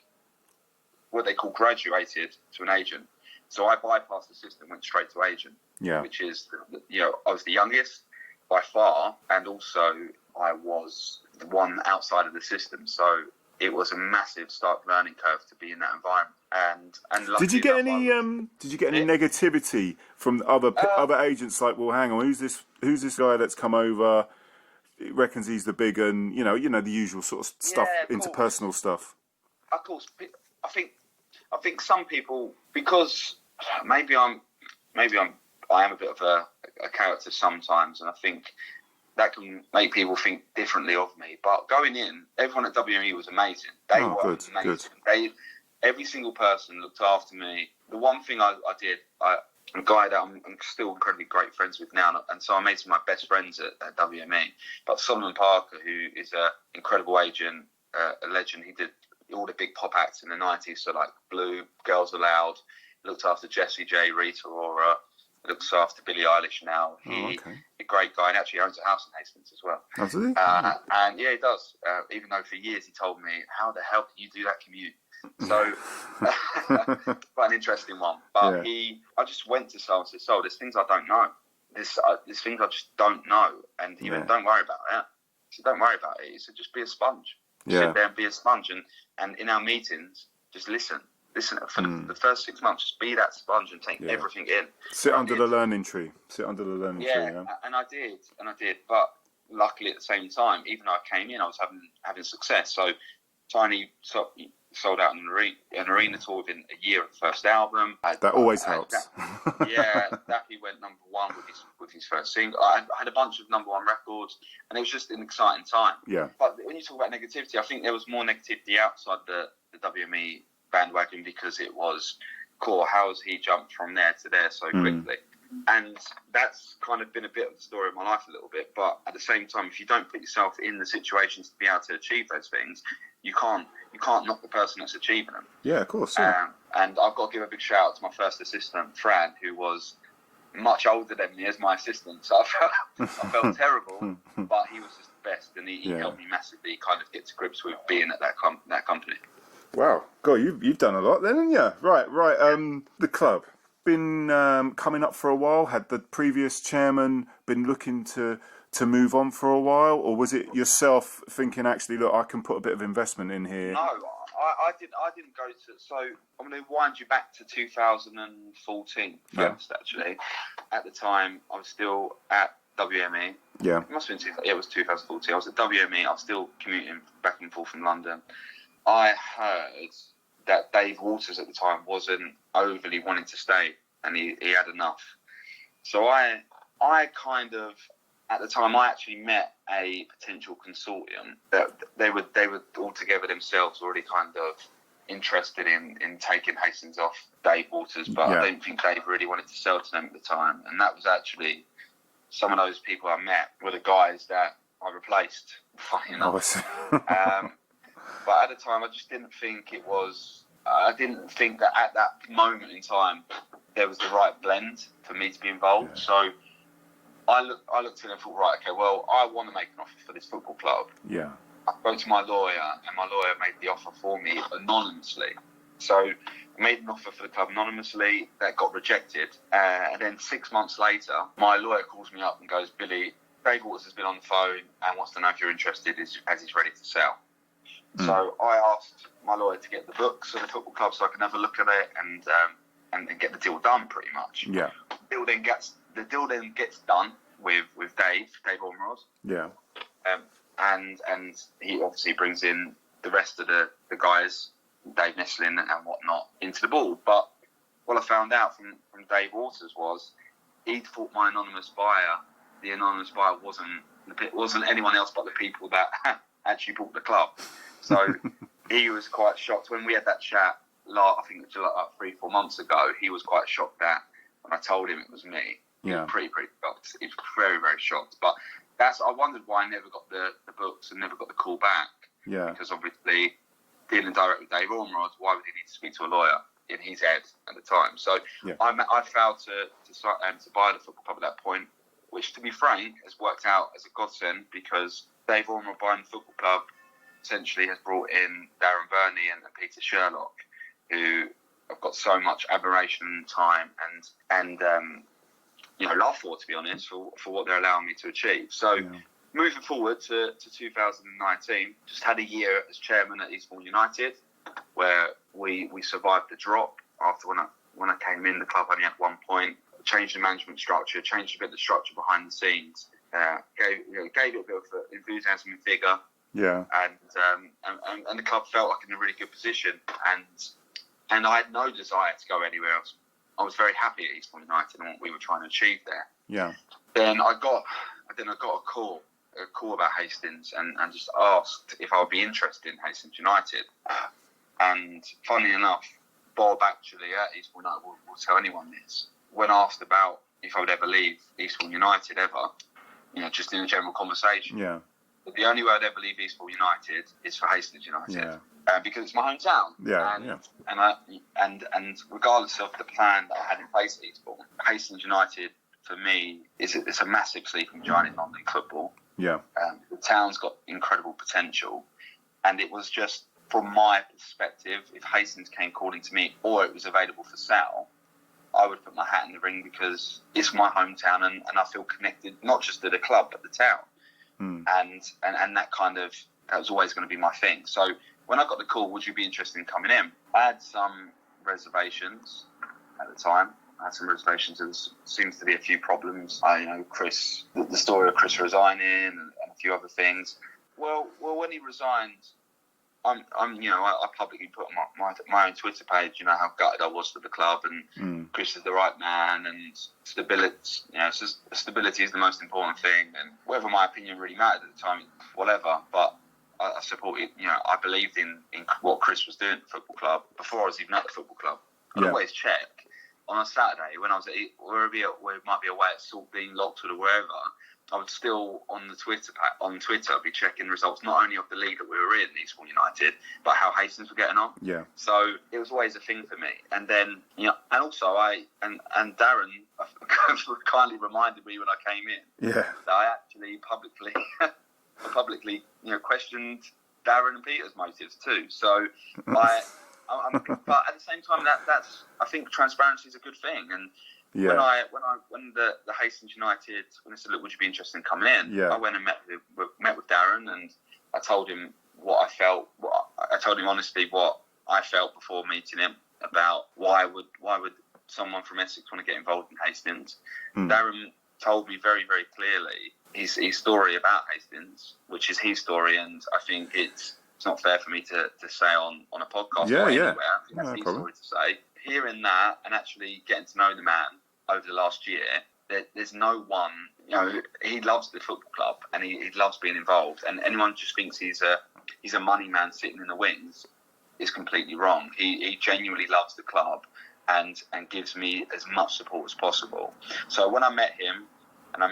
[SPEAKER 6] what they call graduated, to an agent. So I bypassed the system, went straight to agent, which is, I was the youngest by far, and also I was the one outside of the system, so it was a massive stark learning curve to be in that environment. And
[SPEAKER 2] did you get any negativity from other agents? Like, well, hang on, who's this guy that's come over? He reckons he's the big, and the usual sort of stuff, interpersonal stuff.
[SPEAKER 6] Of course, I think some people, because maybe I am a bit of a character sometimes, and I think that can make people think differently of me. But going in, everyone at WME was amazing. They were amazing. Good. Every single person looked after me. The one thing I did, a guy that I'm still incredibly great friends with now, and so I made some of my best friends at WME. But Solomon Parker, who is an incredible agent, a legend, he did all the big pop acts in the 90s, so like Blue, Girls Aloud, looked after Jessie J, Rita Ora, looks after Billie Eilish now. He's a great guy, and actually owns a house in Hastings as well.
[SPEAKER 2] Oh, does he?
[SPEAKER 6] And yeah, he does. Even though for years he told me, how the hell can you do that commute? So, quite an interesting one. But I just went to Sol and said, Sol, there's things I don't know. There's things I just don't know. And he went, don't worry about that. He said, don't worry about it. He said, just be a sponge. Sit there and be a sponge. And in our meetings, just listen. Listen, for the first 6 months, just be that sponge and take everything in.
[SPEAKER 2] Sit under the learning tree. And
[SPEAKER 6] I did. But luckily, at the same time, even though I came in, I was having success. So Tiny sold out an arena tour within a year of the first album.
[SPEAKER 2] That always helps.
[SPEAKER 6] Daffy went number one with his first single. I had a bunch of number one records, and it was just an exciting time.
[SPEAKER 2] Yeah.
[SPEAKER 6] But when you talk about negativity, I think there was more negativity outside the WME bandwagon, because it was, cool, how has he jumped from there to there so quickly? And that's kind of been a bit of the story of my life a little bit. But at the same time, if you don't put yourself in the situations to be able to achieve those things, you can't knock the person that's achieving them.
[SPEAKER 2] Yeah, of course. Yeah.
[SPEAKER 6] And I've got to give a big shout out to my first assistant, Fran, who was much older than me as my assistant. So I felt terrible, but he was just the best, and he helped me massively kind of get to grips with being at that company.
[SPEAKER 2] Wow, God, you've done a lot then, haven't you? Right. The club been coming up for a while. Had the previous chairman been looking to move on for a while, or was it yourself thinking, actually, look, I can put a bit of investment in here?
[SPEAKER 6] No, I didn't go to. So I'm going to wind you back to 2014 first. Actually, at the time I was still at WME.
[SPEAKER 2] Yeah,
[SPEAKER 6] it must have been. It was 2014. I was at WME. I was still commuting back and forth from London. I heard that Dave Waters at the time wasn't overly wanting to stay, and he had enough. So I kind of, at the time, I actually met a potential consortium that they were all together themselves, already kind of interested in taking Hastings off Dave Waters, but I don't think Dave really wanted to sell to them at the time. And that was actually, some of those people I met were the guys that I replaced, funny enough. But at the time, I just didn't think it was. I didn't think that at that moment in time there was the right blend for me to be involved. Yeah. So I looked at it and thought, right, okay, well, I want to make an offer for this football club.
[SPEAKER 2] Yeah.
[SPEAKER 6] I spoke to my lawyer, and my lawyer made the offer for me anonymously. So I made an offer for the club anonymously. That got rejected. And then 6 months later, my lawyer calls me up and goes, Billy, Dave Waters has been on the phone and wants to know if you're interested as he's ready to sell. So I asked my lawyer to get the books of the football club so I can have a look at it and get the deal done, pretty much.
[SPEAKER 2] Yeah.
[SPEAKER 6] The deal then gets done with Dave Ormerod.
[SPEAKER 2] Yeah.
[SPEAKER 6] And he obviously brings in the rest of the guys, Dave Nestlin and whatnot, into the board. But what I found out from Dave Waters was he'd thought my anonymous buyer, the anonymous buyer wasn't anyone else but the people that actually bought the club. So he was quite shocked when we had that chat. I think it was like 3-4 months ago. He was quite shocked that when I told him it was me. He was pretty shocked. He was very, very shocked. But I wondered why I never got the books and never got the call back. Yeah. Because obviously dealing directly with Dave Ormerod, why would he need to speak to a lawyer in his head at the time? So I failed to buy the football club at that point, which, to be frank, has worked out as a godsend, because Dave Ormerod buying the football club essentially has brought in Darren Burney and Peter Sherlock, who have got so much admiration and time and love for, to be honest, for what they're allowing me to achieve. So moving forward to 2019, just had a year as chairman at Eastbourne United, where we survived the drop. After when I came in, the club only had 1 point. Changed the management structure, changed a bit of the structure behind the scenes, gave it a bit of enthusiasm and vigour. Yeah, and the club felt like in a really good position, and I had no desire to go anywhere else. I was very happy at Eastbourne United and what we were trying to achieve there. Yeah. Then I got a call about Hastings and just asked if I would be interested in Hastings United. And funnily enough, Bob actually at Eastbourne United will tell anyone this. When asked about if I would ever leave Eastbourne United ever, just in a general conversation. Yeah. But the only way I'd ever leave Eastbourne United is for Hastings United, because it's my hometown. Yeah, and regardless of the plan that I had in place at Eastbourne, Hastings United for me it's a massive sleeping giant in non-league football. Yeah, the town's got incredible potential, and it was just from my perspective, if Hastings came calling to me or it was available for sale, I would put my hat in the ring, because it's my hometown and I feel connected not just to the club but the town. And that was always going to be my thing. So when I got the call, would you be interested in coming in? I had some reservations at the time. There seems to be a few problems. Chris, the story of Chris resigning and a few other things. Well, when he resigned, I publicly put on my own Twitter page, how gutted I was for the club, and Chris is the right man, and stability, stability is the most important thing, and whether my opinion really mattered at the time, whatever, but I supported, I believed in what Chris was doing at the football club before I was even at the football club. I'd always check on a Saturday when I was where it might be away at Saltbean, Lockwood, or wherever. I would still on Twitter be checking results not only of the league that we were in, Eastbourne United, but how Hastings were getting on.
[SPEAKER 2] Yeah.
[SPEAKER 6] So it was always a thing for me. And then and also and Darren kindly reminded me when I came in that I actually publicly questioned Darren and Peter's motives too. So but at the same time that's I think transparency is a good thing. And when the Hastings United, when they said, look, would you be interested in coming in? I went and met with Darren, and I told him what I felt. I told him honestly what I felt before meeting him about why would someone from Essex want to get involved in Hastings. Darren told me very, very clearly his story about Hastings, which is his story, and I think it's not fair for me to say on a podcast or anywhere. I think that's his story to say. Hearing that and actually getting to know the man over the last year, there's no one, he loves the football club and he loves being involved, and anyone who just thinks he's a money man sitting in the wings is completely wrong. He genuinely loves the club and gives me as much support as possible. So when I met him and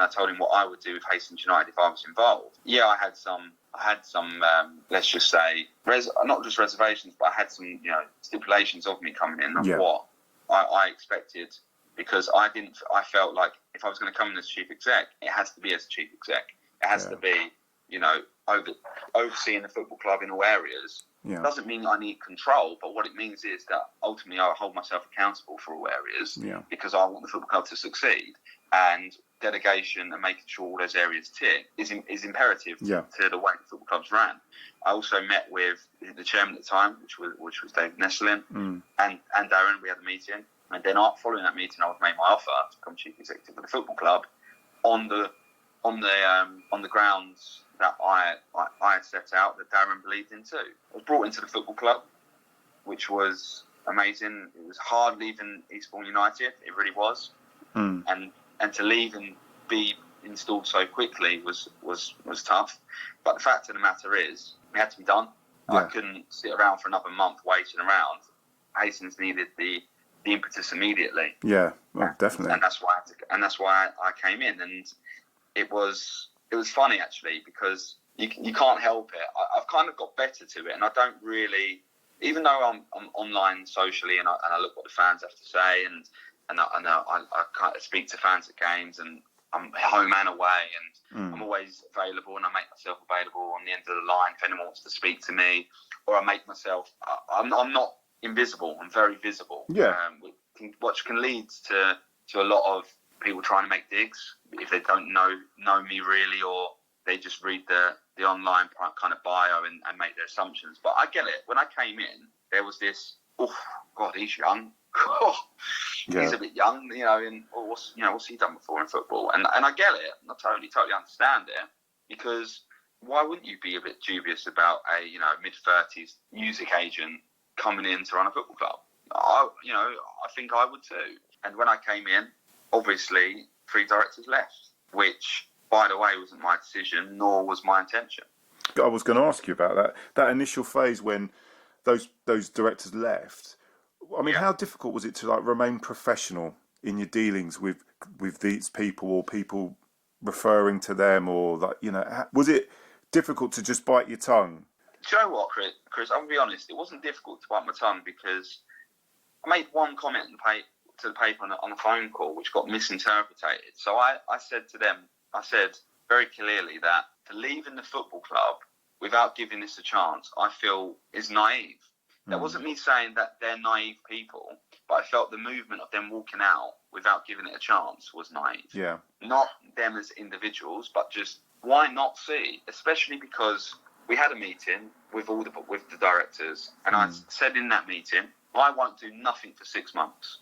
[SPEAKER 6] I told him what I would do with Hastings United if I was involved, I had some let's just say not just reservations, but I had some stipulations of me coming in of what I expected, because I felt like if I was going to come in as chief exec, it has to be as chief exec. It has to be, overseeing the football club in all areas. It doesn't mean I need control, but what it means is that ultimately I hold myself accountable for all areas because I want the football club to succeed, and delegation and making sure all those areas tick is imperative to the way the football club's ran. I also met with the chairman at the time, which was David Nesselin, and Darren. We had a meeting, and then following that meeting, I was made my offer to become chief executive of the football club on the grounds that I had set out, that Darren believed in too. I was brought into the football club, which was amazing. It was hard leaving Eastbourne United. It really was, and to leave and be installed so quickly was tough. But the fact of the matter is, it had to be done. I couldn't sit around for another month waiting around. Hastings needed the impetus immediately. Yeah, well, definitely. And that's why I came in, and it was funny actually, because you can't help it. I've kind of got better to it, and I don't really, even though I'm online socially and I look what the fans have to say, and I kind of speak to fans at games, and I'm home and away, and I'm always available, and I make myself available on the end of the line if anyone wants to speak to me, or I make myself. I'm not invisible. I'm very visible. Which can lead to a lot of people trying to make digs if they don't know me really, or they just read the online kind of bio and make their assumptions. But I get it. When I came in, there was this, oh God, he's young. He's a bit young, and what's he done before in football? And I get it. I totally understand it, because why wouldn't you be a bit dubious about a mid-30s music agent coming in to run a football club? I think I would too. And when I came in, obviously 3 directors left, which, by the way, wasn't my decision, nor was my intention.
[SPEAKER 2] I was going to ask you about that initial phase when those directors left. I mean, how difficult was it to remain professional in your dealings with these people, or people referring to them, or was it difficult to just bite your tongue?
[SPEAKER 6] Do you know what, Chris? I'm going to be honest. It wasn't difficult to bite my tongue, because I made one comment to the paper on a phone call which got misinterpreted. So I said to them, very clearly that to leave in the football club without giving this a chance, I feel is naive. That wasn't me saying that they're naive people, but I felt the movement of them walking out without giving it a chance was naive. Yeah. Not them as individuals, but just why not see? Especially because we had a meeting with the directors, and I said in that meeting, I won't do nothing for 6 months.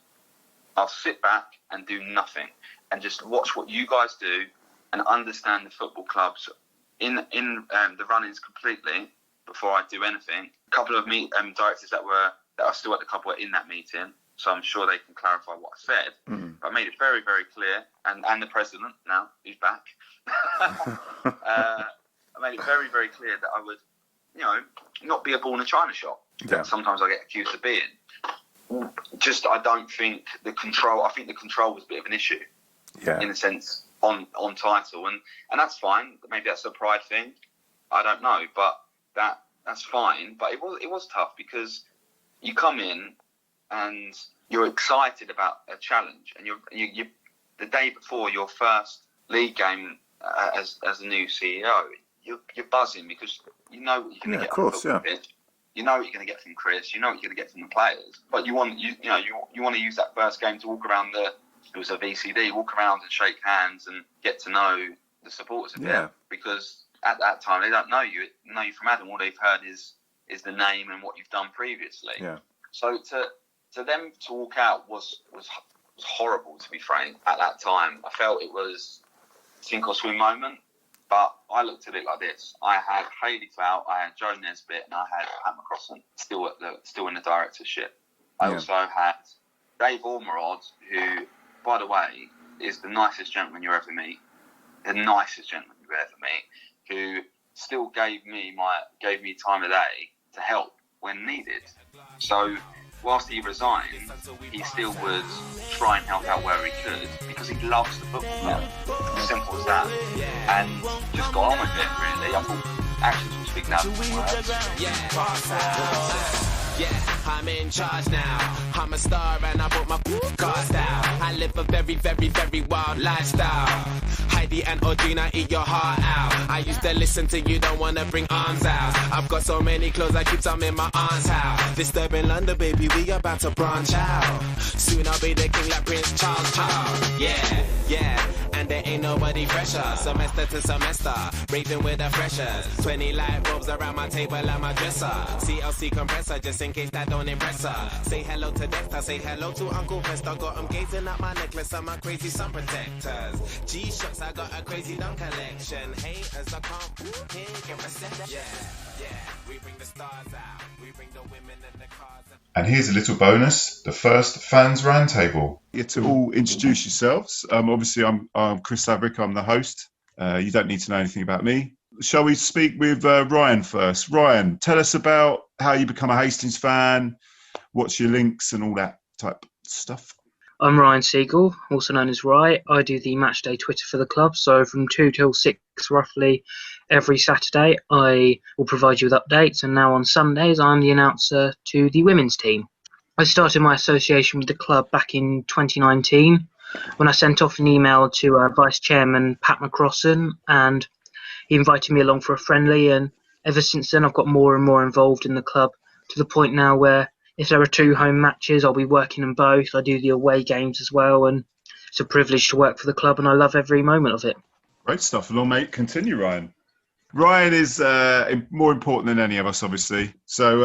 [SPEAKER 6] I'll sit back and do nothing and just watch what you guys do and understand the football clubs in the run-ins completely, before I do anything. A couple of directors that are still at the club were in that meeting, so I'm sure they can clarify what I said. But I made it very, very clear, and the president now, who's back, I made it very, very clear that I would, not be a ball in a china shop.
[SPEAKER 2] Yeah.
[SPEAKER 6] Sometimes I get accused of being. I don't think the control. I think the control was a bit of an issue.
[SPEAKER 2] Yeah.
[SPEAKER 6] In a sense, on title, and that's fine. Maybe that's a pride thing. I don't know, but that's fine. But it was tough because you come in and you're excited about a challenge, and you the day before your first league game as a new CEO, you're buzzing because you know what you're going to get on the football pitch. You know what you're going to get from Chris. You know what you're going to get from the players. But you want to use that first game to walk around it was a VCD, walk around and shake hands and get to know the supporters a bit. Because at that time they don't know you from Adam. All they've heard is the name and what you've done previously. Yeah. So to them to walk out was horrible, to be frank. At that time, I felt it was sink or swim moment. But I looked at it like this: I had Hayley Fout, I had Joe Nesbitt, and I had Pat McCrossan still in the directorship. I also had Dave Ormerod, who, by the way, is the nicest gentleman you ever meet. The nicest gentleman you ever meet, who still gave me time of day to help when needed. So whilst he resigned, he still would try and help out where he could because he loves the football club. Simple as that. And just got on with it, really. I thought actions will speak louder than words.
[SPEAKER 7] Yeah, I'm in charge now. I'm a star and I brought my cars down. I live a very, very, very wild lifestyle. Heidi and Audrina, eat your heart out. I used to listen to you, don't wanna bring arms out. I've got so many clothes, I keep some in my aunt's house. Disturbing London, baby, we about to branch out. Soon I'll be the king like Prince Charles. Yeah. And there ain't nobody fresher. Semester to semester, raving with the freshers. 20 light bulbs around my table and my dresser. CLC compressor, just in case that don't impress her. Say hello to Dexter, say hello to Uncle Hester. Got him gazing at my necklace and my crazy sun protectors. G-Shocks, I got a crazy dumb collection. Haters, I can't get reception. Yeah, we bring the stars out. We bring the women and the cars.
[SPEAKER 1] And here's a little bonus, the first Fans Roundtable.
[SPEAKER 2] You to all introduce yourselves. Obviously, I'm Chris Saverick, I'm the host. You don't need to know anything about me. Shall we speak with Ryan first? Ryan, tell us about how you become a Hastings fan, what's your links and all that type stuff.
[SPEAKER 8] I'm Ryan Segal, also known as Rye. I do the matchday Twitter for the club, so from 2 till 6 roughly every Saturday I will provide you with updates, and now on Sundays I'm the announcer to the women's team. I started my association with the club back in 2019 when I sent off an email to Vice Chairman Pat McCrossan, and he invited me along for a friendly, and ever since then I've got more and more involved in the club to the point now where if there are 2 home matches, I'll be working them both. I do the away games as well, and it's a privilege to work for the club, and I love every moment of it.
[SPEAKER 2] Great stuff. Long may it continue, Ryan. Ryan is more important than any of us, obviously. So,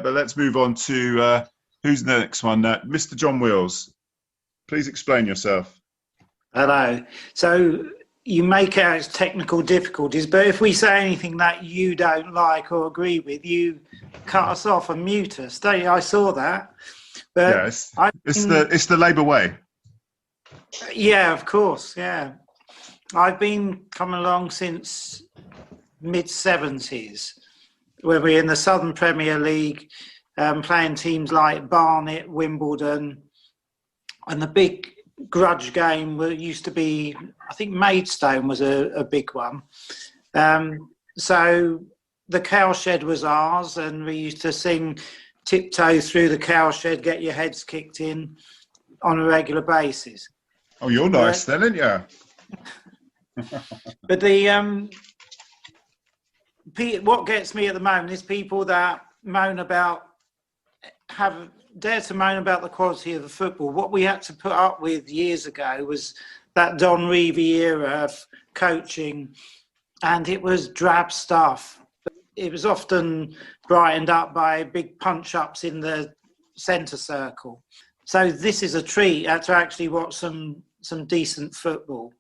[SPEAKER 2] but let's move on to who's the next one? Mr. John Wills. Please explain yourself.
[SPEAKER 9] Hello. So you make out it's technical difficulties, but if we say anything that you don't like or agree with, you cut us off and mute us. I saw that. But
[SPEAKER 2] yes, it's the Labour way.
[SPEAKER 9] Yeah, of course. Yeah, I've been coming along since mid-70s, where we're in the Southern Premier League, playing teams like Barnet, Wimbledon, and the big grudge game used to be, I think Maidstone was a big one. So the cowshed was ours, and we used to sing Tiptoe Through the Cowshed, Get Your Heads Kicked In on a regular basis.
[SPEAKER 2] Oh, you're nice then, aren't you?
[SPEAKER 9] But what gets me at the moment is people that dare to moan about the quality of the football. What we had to put up with years ago was that Don Revie era of coaching, and it was drab stuff. It was often brightened up by big punch-ups in the centre circle. So this is a treat to actually watch some decent football.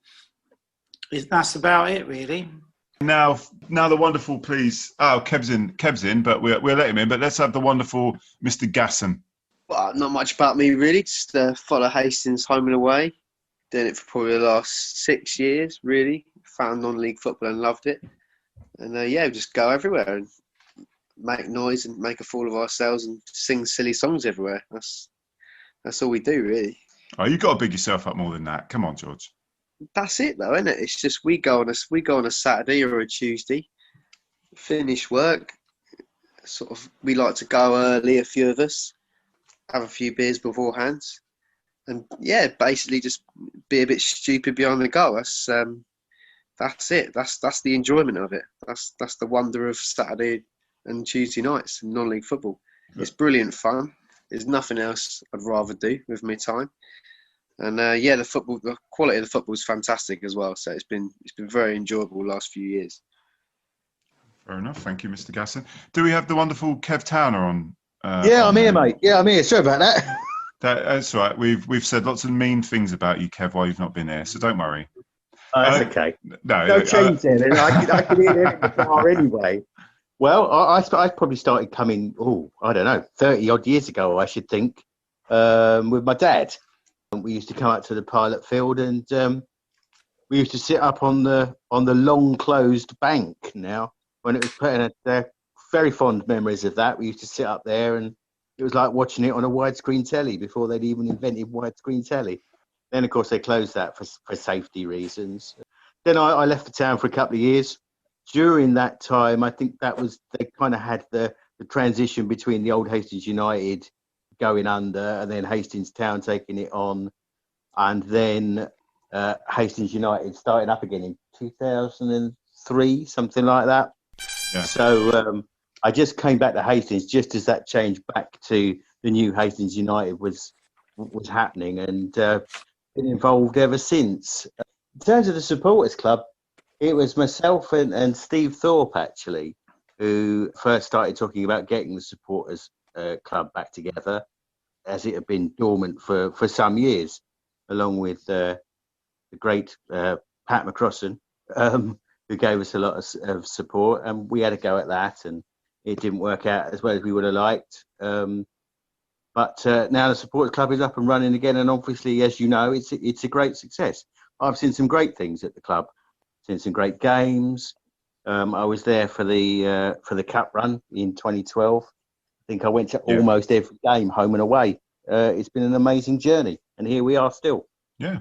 [SPEAKER 9] That's about it, really.
[SPEAKER 2] Now the wonderful, please. Oh, Kev's in, but we'll let him in. But let's have the wonderful Mr. Gasson.
[SPEAKER 10] Well, not much about me really. Just follow Hastings home and away. Doing it for probably the last 6 years. Really found non-league football and loved it. And just go everywhere and make noise and make a fool of ourselves and sing silly songs everywhere. That's all we do really.
[SPEAKER 2] Oh, you've got to big yourself up more than that. Come on, George.
[SPEAKER 10] That's it though, isn't it? It's just we go on a Saturday or a Tuesday, finish work. Sort of, we like to go early. A few of us have a few beers beforehand, and basically just be a bit stupid behind the goal. That's it. That's the enjoyment of it. That's the wonder of Saturday and Tuesday nights in non-league football. It's brilliant fun. There's nothing else I'd rather do with my time. And the quality of the football is fantastic as well. So it's been very enjoyable the last few years.
[SPEAKER 2] Fair enough. Thank you, Mr. Gasson. Do we have the wonderful Kev Towner on?
[SPEAKER 11] I'm here, mate. Yeah, I'm here. Sorry about that.
[SPEAKER 2] That's right. We've said lots of mean things about you, Kev, while you've not been here. So don't worry.
[SPEAKER 11] That's okay.
[SPEAKER 2] No
[SPEAKER 11] change then. I can hear it in the car anyway. Well, I probably started coming, 30 odd years ago, I should think, with my dad. We used to come out to the pilot field and we used to sit up on the long closed bank now when it was put in. Very fond memories of that. We used to sit up there and it was like watching it on a widescreen telly before they'd even invented widescreen telly. Then, of course, they closed that for safety reasons. Then I left the town for a couple of years. During that time, I think they kind of had the transition between the old Hastings United going under and then Hastings Town taking it on, and then Hastings United starting up again in 2003, something like that. Yeah. So I just came back to Hastings just as that change back to the new Hastings United was happening, and been involved ever since. In terms of the supporters club, it was myself and Steve Thorpe actually who first started talking about getting the supporters club back together, as it had been dormant for some years, along with the great Pat McCrossan, who gave us a lot of support, and we had a go at that, and it didn't work out as well as we would have liked. But now the supporters club is up and running again, and obviously, as you know, it's a great success. I've seen some great things at the club, seen some great games. I was there for the cup run in 2012. I think I went to almost every game, home and away. It's been an amazing journey, and here we are still.
[SPEAKER 2] Yeah.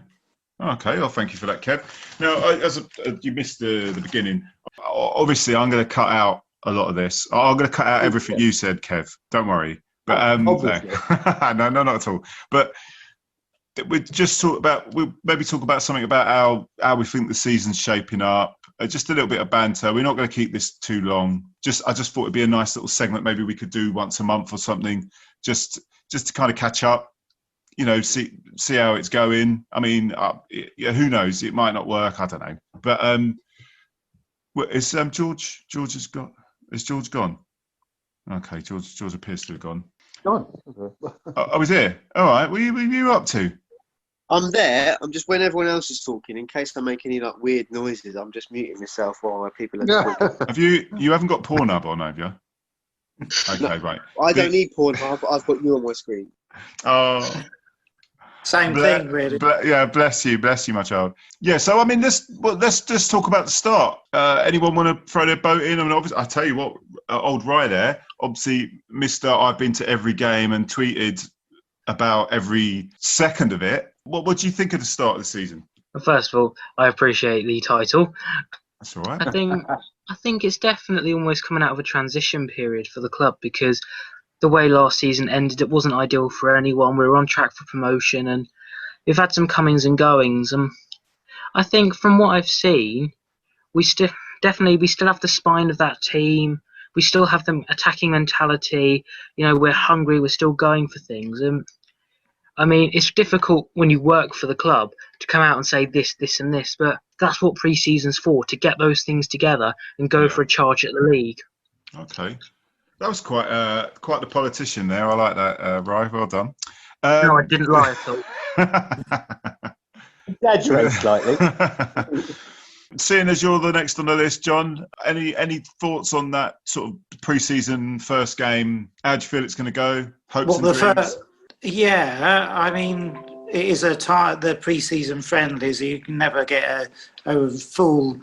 [SPEAKER 2] Okay. Well, thank you for that, Kev. Now, you missed the beginning. Obviously, I'm going to cut out a lot of this. I'm going to cut out everything you said, Kev. Don't worry. But no, not at all. But we just maybe talk about something about how we think the season's shaping up. Just a little bit of banter. We're not going to keep this too long. I just thought it'd be a nice little segment. Maybe we could do once a month or something, just to kind of catch up. You know, see how it's going. I mean, who knows? It might not work. I don't know. But is George? Is George gone? Okay, George appears to have gone.
[SPEAKER 11] Gone.
[SPEAKER 2] I was here. All right. What are you up to?
[SPEAKER 10] I'm there. I'm just, when everyone else is talking, in case I make any like weird noises, I'm just muting myself while my people are talking.
[SPEAKER 2] You haven't got Pornhub on, have you? Okay, no, right.
[SPEAKER 10] I don't need Pornhub, but I've got you on my screen.
[SPEAKER 2] Oh.
[SPEAKER 9] Same thing, really.
[SPEAKER 2] Bless you, my child. Yeah, so I mean, let's just talk about the start. Anyone want to throw their boat in? I mean, obviously, I tell you what, old Rye there, obviously, Mr. I've been to every game and tweeted about every second of it. What do you think of the start of the season?
[SPEAKER 8] First of all, I appreciate the title.
[SPEAKER 2] That's all right.
[SPEAKER 8] I think it's definitely almost coming out of a transition period for the club, because the way last season ended, it wasn't ideal for anyone. We were on track for promotion, and we've had some comings and goings. I think from what I've seen, we still have the spine of that team. We still have the attacking mentality. You know, we're hungry. We're still going for things. I mean, it's difficult when you work for the club to come out and say this, this, and this, but that's what pre-season's for, to get those things together and go for a charge at the league.
[SPEAKER 2] Okay. That was quite the politician there. I like that, Rye. Well done.
[SPEAKER 8] No, I didn't lie at all.
[SPEAKER 11] Exaggerate slightly.
[SPEAKER 2] seeing as you're the next on the list, John, any thoughts on that sort of pre-season first game? How do you feel it's going to go? Hopes and dreams?
[SPEAKER 9] Yeah, I mean, it is the pre-season friendlies. You can never get a full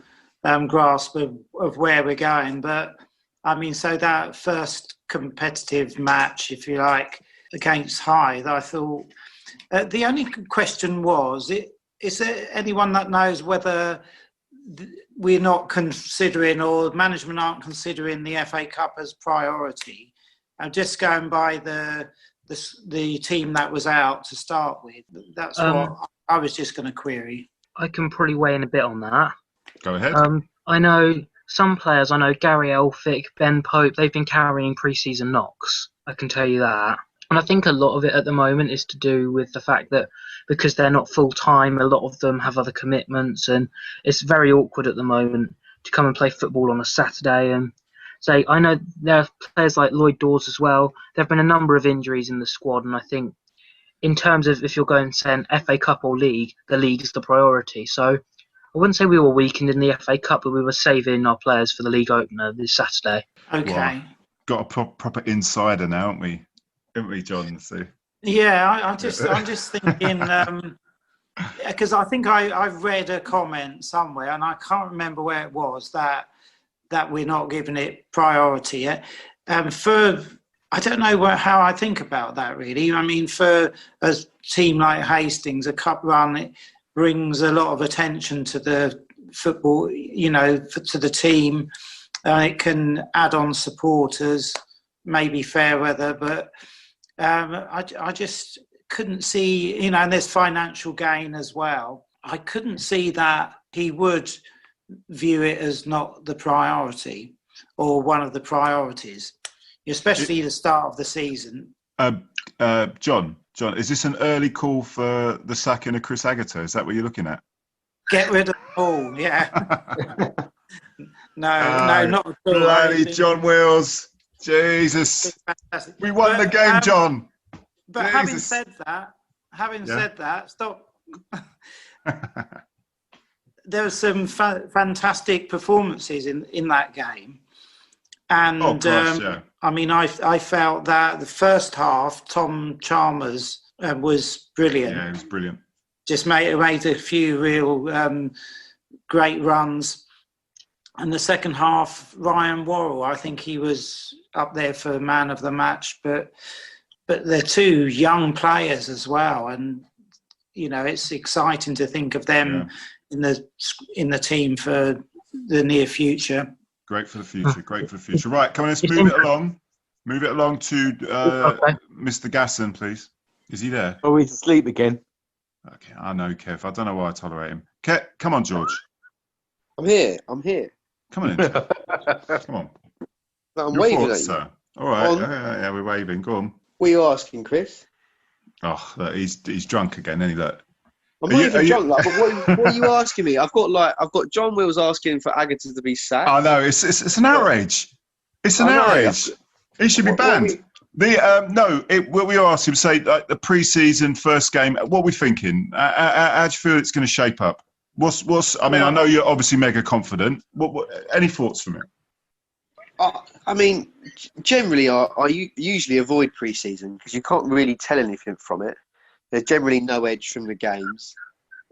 [SPEAKER 9] grasp of where we're going. But, I mean, so that first competitive match, if you like, against Hythe, I thought... the only question was, is there anyone that knows whether we're not considering, or management aren't considering, the FA Cup as priority? I'm just going by the team that was out to start with. That's what I was just going to query.
[SPEAKER 8] I can probably weigh in a bit on that.
[SPEAKER 2] Go ahead.
[SPEAKER 8] I know some players. I know Gary Elphick, Ben Pope. They've been carrying pre-season knocks. I can tell you that. And I think a lot of it at the moment is to do with the fact that because they're not full-time, a lot of them have other commitments, and it's very awkward at the moment to come and play football on a Saturday. And say, I know there are players like Lloyd Dawes as well. There have been a number of injuries in the squad, and I think in terms of if you're going to say an FA Cup or league, the league is the priority. So I wouldn't say we were weakened in the FA Cup, but we were saving our players for the league opener this Saturday.
[SPEAKER 9] Okay.
[SPEAKER 2] Well, got a proper insider now, haven't we? Haven't we, John? So.
[SPEAKER 9] Yeah, I'm just thinking, because I think I've read a comment somewhere, and I can't remember where it was, that we're not giving it priority yet. I don't know how I think about that, really. I mean, for a team like Hastings, a cup run, it brings a lot of attention to the football, to the team. It can add on supporters, maybe fair weather, but I just couldn't see, and there's financial gain as well. I couldn't see that he would view it as not the priority or one of the priorities, especially the start of the season.
[SPEAKER 2] John, is this an early call for the sacking of Chris Agata? Is that what you're looking at?
[SPEAKER 9] Get rid of Paul, yeah. No, not at all.
[SPEAKER 2] Bloody John Wills. Jesus. We won the game, John.
[SPEAKER 9] But
[SPEAKER 2] Jesus.
[SPEAKER 9] having said that, stop. There were some fantastic performances in that game. And I mean, I felt that the first half, Tom Chalmers was brilliant.
[SPEAKER 2] Yeah, he was brilliant.
[SPEAKER 9] Just made a few real great runs. And the second half, Ryan Worrell, I think he was up there for man of the match. But they're two young players as well, and it's exciting to think of them in the team for the near future.
[SPEAKER 2] Great for the future. Right, come on, let's move it along. Move it along to Mr. Gasson, please. Is he there?
[SPEAKER 11] Oh, he's asleep again.
[SPEAKER 2] Okay, I know, Kev. I don't know why I tolerate him. Kev, come on, George.
[SPEAKER 10] I'm here.
[SPEAKER 2] Come on in. Come on.
[SPEAKER 10] I'm waving at you.
[SPEAKER 2] Sir. All right. Yeah, we're waving. Go on.
[SPEAKER 10] What are you asking, Chris?
[SPEAKER 2] Oh, look, he's drunk again, isn't he? Look.
[SPEAKER 10] I'm not even drunk, but what are you asking me? I've got John Wills asking for Agata to be sacked.
[SPEAKER 2] I know it's an outrage. It's an outrage. He should be banned. What we asked him, say like the pre-season first game. What are we thinking? How do you feel it's going to shape up? I mean, I know you're obviously mega confident. What any thoughts from it?
[SPEAKER 10] I mean, generally, I usually avoid pre-season because you can't really tell anything from it. There's generally no edge from the games.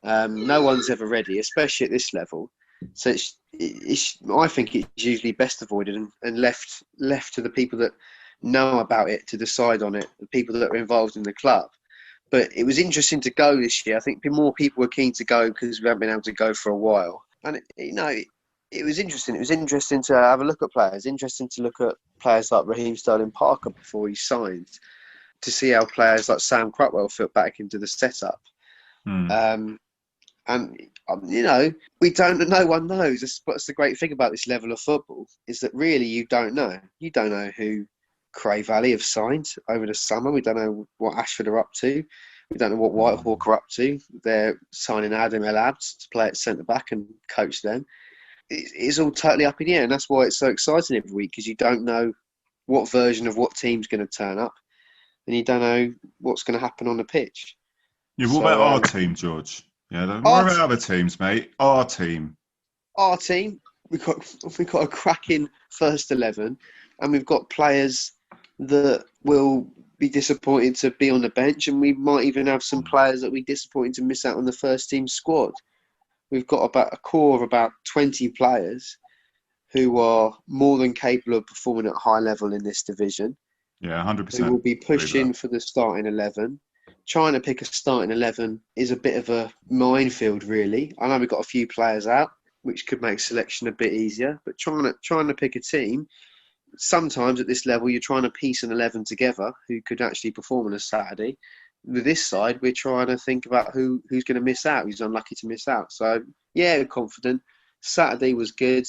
[SPEAKER 10] No one's ever ready, especially at this level. So I think it's usually best avoided and left to the people that know about it to decide on it, the people that are involved in the club. But it was interesting to go this year. I think more people were keen to go because we haven't been able to go for a while. And it was interesting. It was interesting to have a look at players. Interesting to look at players like Raheem Sterling Parker before he signed, to see how players like Sam Crutwell fit back into the setup. We don't. No one knows. That's the great thing about this level of football, is that really you don't know. You don't know who Cray Valley have signed over the summer. We don't know what Ashford are up to. We don't know what Whitehawk are up to. They're signing Adam El Abd to play at centre back and coach them. It's all totally up in the air, and that's why it's so exciting every week, because you don't know what version of what team's going to turn up, and you don't know what's going to happen on the pitch.
[SPEAKER 2] Yeah, what about our team, George? Yeah, don't worry about other teams, mate. Our team.
[SPEAKER 10] our team, we've got a cracking first 11, and we've got players that will be disappointed to be on the bench, and we might even have some players that we disappointed to miss out on the first team squad. We've got about a core of about 20 players who are more than capable of performing at a high level in this division.
[SPEAKER 2] Yeah, 100%.
[SPEAKER 10] Who will be pushing for the starting 11. Trying to pick a starting 11 is a bit of a minefield, really. I know we've got a few players out, which could make selection a bit easier. But trying to pick a team, sometimes at this level, you're trying to piece an 11 together who could actually perform on a Saturday. With this side, we're trying to think about who's going to miss out, who's unlucky to miss out. So, yeah, we're confident. Saturday was good.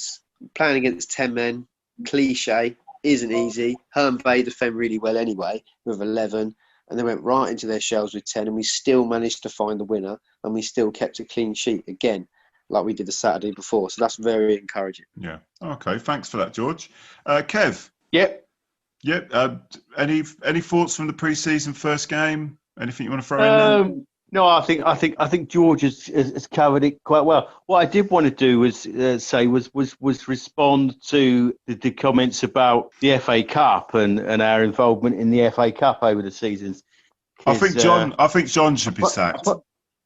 [SPEAKER 10] Playing against 10 men, cliche, isn't easy. Herne Bay defend really well anyway with 11, and they went right into their shells with 10, and we still managed to find the winner, and we still kept a clean sheet again, like we did the Saturday before. So that's very encouraging.
[SPEAKER 2] Yeah. Okay. Thanks for that, George. Kev.
[SPEAKER 11] Yep.
[SPEAKER 2] Any thoughts from the pre-season first game? Anything you want to throw in there?
[SPEAKER 11] No, I think George has covered it quite well. What I did want to do was was respond to the comments about the FA Cup and our involvement in the FA Cup over the seasons.
[SPEAKER 2] I think John should be sacked.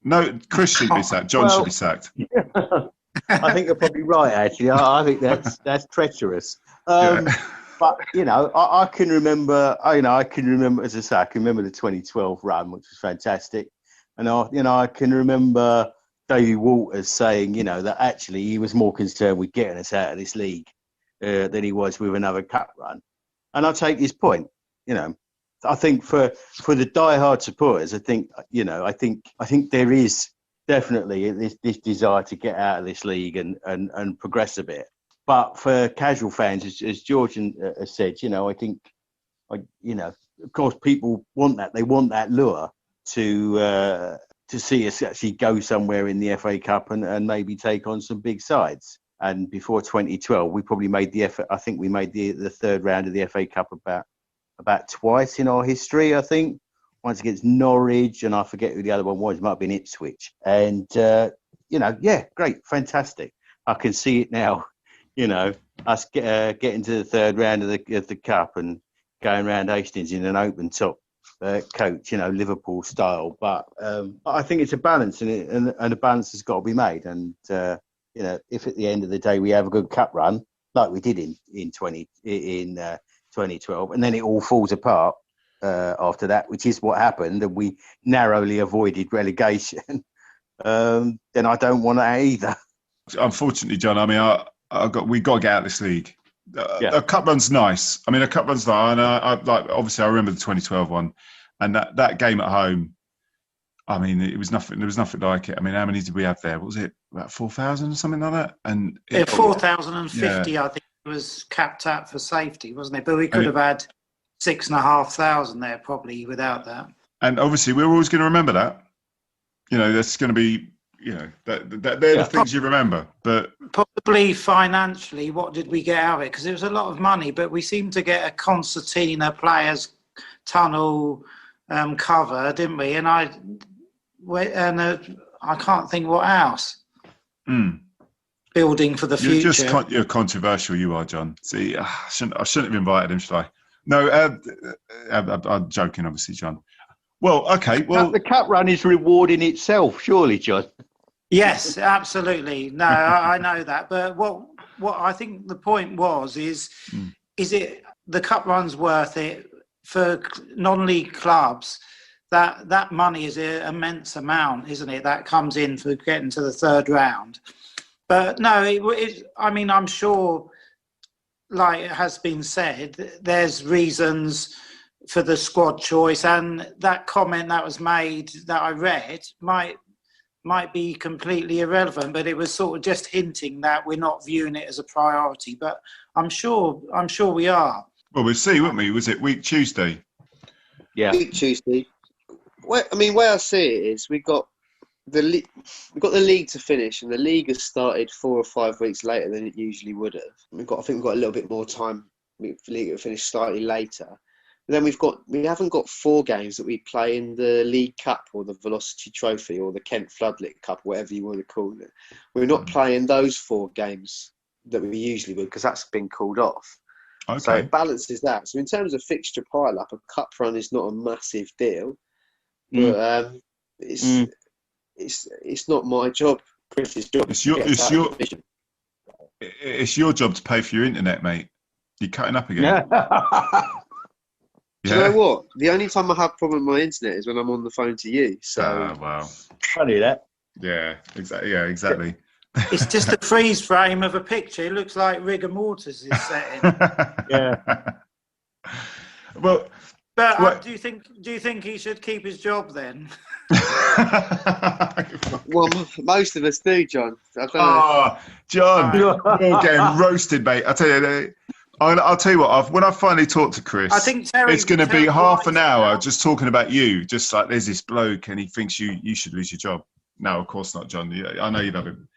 [SPEAKER 2] No, Chris should be sacked. John should be sacked.
[SPEAKER 11] I think you're probably right. Actually, I think that's treacherous. But I can remember. I can remember, as I say, I can remember the 2012 run, which was fantastic. And I can remember Davey Walters saying, that actually he was more concerned with getting us out of this league than he was with another cup run. And I take his point. I think for the die-hard supporters, I think there is definitely this desire to get out of this league and progress a bit. But for casual fans, as George has said, I think, of course, people want that. They want that lure to see us actually go somewhere in the FA Cup and maybe take on some big sides. And before 2012, we probably made the third round of the FA Cup about twice in our history, I think. Once against Norwich, and I forget who the other one was. It might have been Ipswich. And great, fantastic. I can see it now. Us getting to the third round of the cup and going around Hastings in an open top coach, Liverpool style. But I think it's a balance, and a balance has got to be made. And if at the end of the day we have a good cup run, like we did in 2012, and then it all falls apart after that, which is what happened, and we narrowly avoided relegation, then I don't want that either.
[SPEAKER 2] Unfortunately, John, I mean, we got to get out of this league. A cup run's nice. I mean, a cup run's nice. And obviously, I remember the 2012 one, and that game at home. I mean, it was nothing. There was nothing like it. I mean, how many did we have there? What was it, about 4,000 or something like that? And
[SPEAKER 9] 4,050, I think, was capped at for safety, wasn't it? But we could have had 6,500 there probably without that.
[SPEAKER 2] And obviously, we're always going to remember that. That's going to be. They're the things you remember. But
[SPEAKER 9] probably financially, what did we get out of it? Because it was a lot of money, but we seemed to get a concertina players tunnel cover, didn't we? And I can't think what else. Building for the future.
[SPEAKER 2] You're controversial, you are, John. See, I shouldn't have invited him, should I? No, I'm joking, obviously, John. Well, okay. Well,
[SPEAKER 11] the cup run is rewarding itself, surely, John.
[SPEAKER 9] Yes, absolutely. No, I know that. But what I think the point is it the cup run's worth it for non-league clubs? That money is an immense amount, isn't it? That comes in for getting to the third round. But no, I mean, I'm sure, like it has been said, there's reasons for the squad choice, and that comment that was made that I read might be completely irrelevant, but it was sort of just hinting that we're not viewing it as a priority. But I'm sure we are.
[SPEAKER 2] Well, we'll see, won't we? Was it week Tuesday?
[SPEAKER 11] Yeah,
[SPEAKER 10] week Tuesday. Well, I mean, where I see it is we've got the league to finish, and the league has started 4 or 5 weeks later than it usually would have. I think we've got a little bit more time for the league to finish slightly later. Then we haven't got 4 games that we play in the League Cup or the Velocity Trophy or the Kent Floodlit Cup, whatever you want to call it. We're not playing those 4 games that we usually would because that's been called off.
[SPEAKER 2] Okay.
[SPEAKER 10] So it balances that. So in terms of fixture pile up, a cup run is not a massive deal, but it's not my job. Chris's job. It's
[SPEAKER 2] your job to pay for your internet, mate. You're cutting up again.
[SPEAKER 10] Do you know what? The only time I have problem with my internet is when I'm on the phone to you. So
[SPEAKER 2] wow.
[SPEAKER 11] Funny that.
[SPEAKER 2] Yeah, exactly. Yeah, exactly.
[SPEAKER 9] It's just a freeze frame of a picture. It looks like rigor mortis is setting.
[SPEAKER 11] Yeah.
[SPEAKER 2] Well,
[SPEAKER 9] but do you think he should keep his job then?
[SPEAKER 10] Well, most of us do, John. I don't know.
[SPEAKER 2] Oh, John, you're getting roasted, mate. I tell you. I'll tell you what. When I finally talk to Chris,
[SPEAKER 9] I think
[SPEAKER 2] it's going to be half an hour just talking about you. Just like there's this bloke and he thinks you should lose your job. No, of course not, John. I know you love him.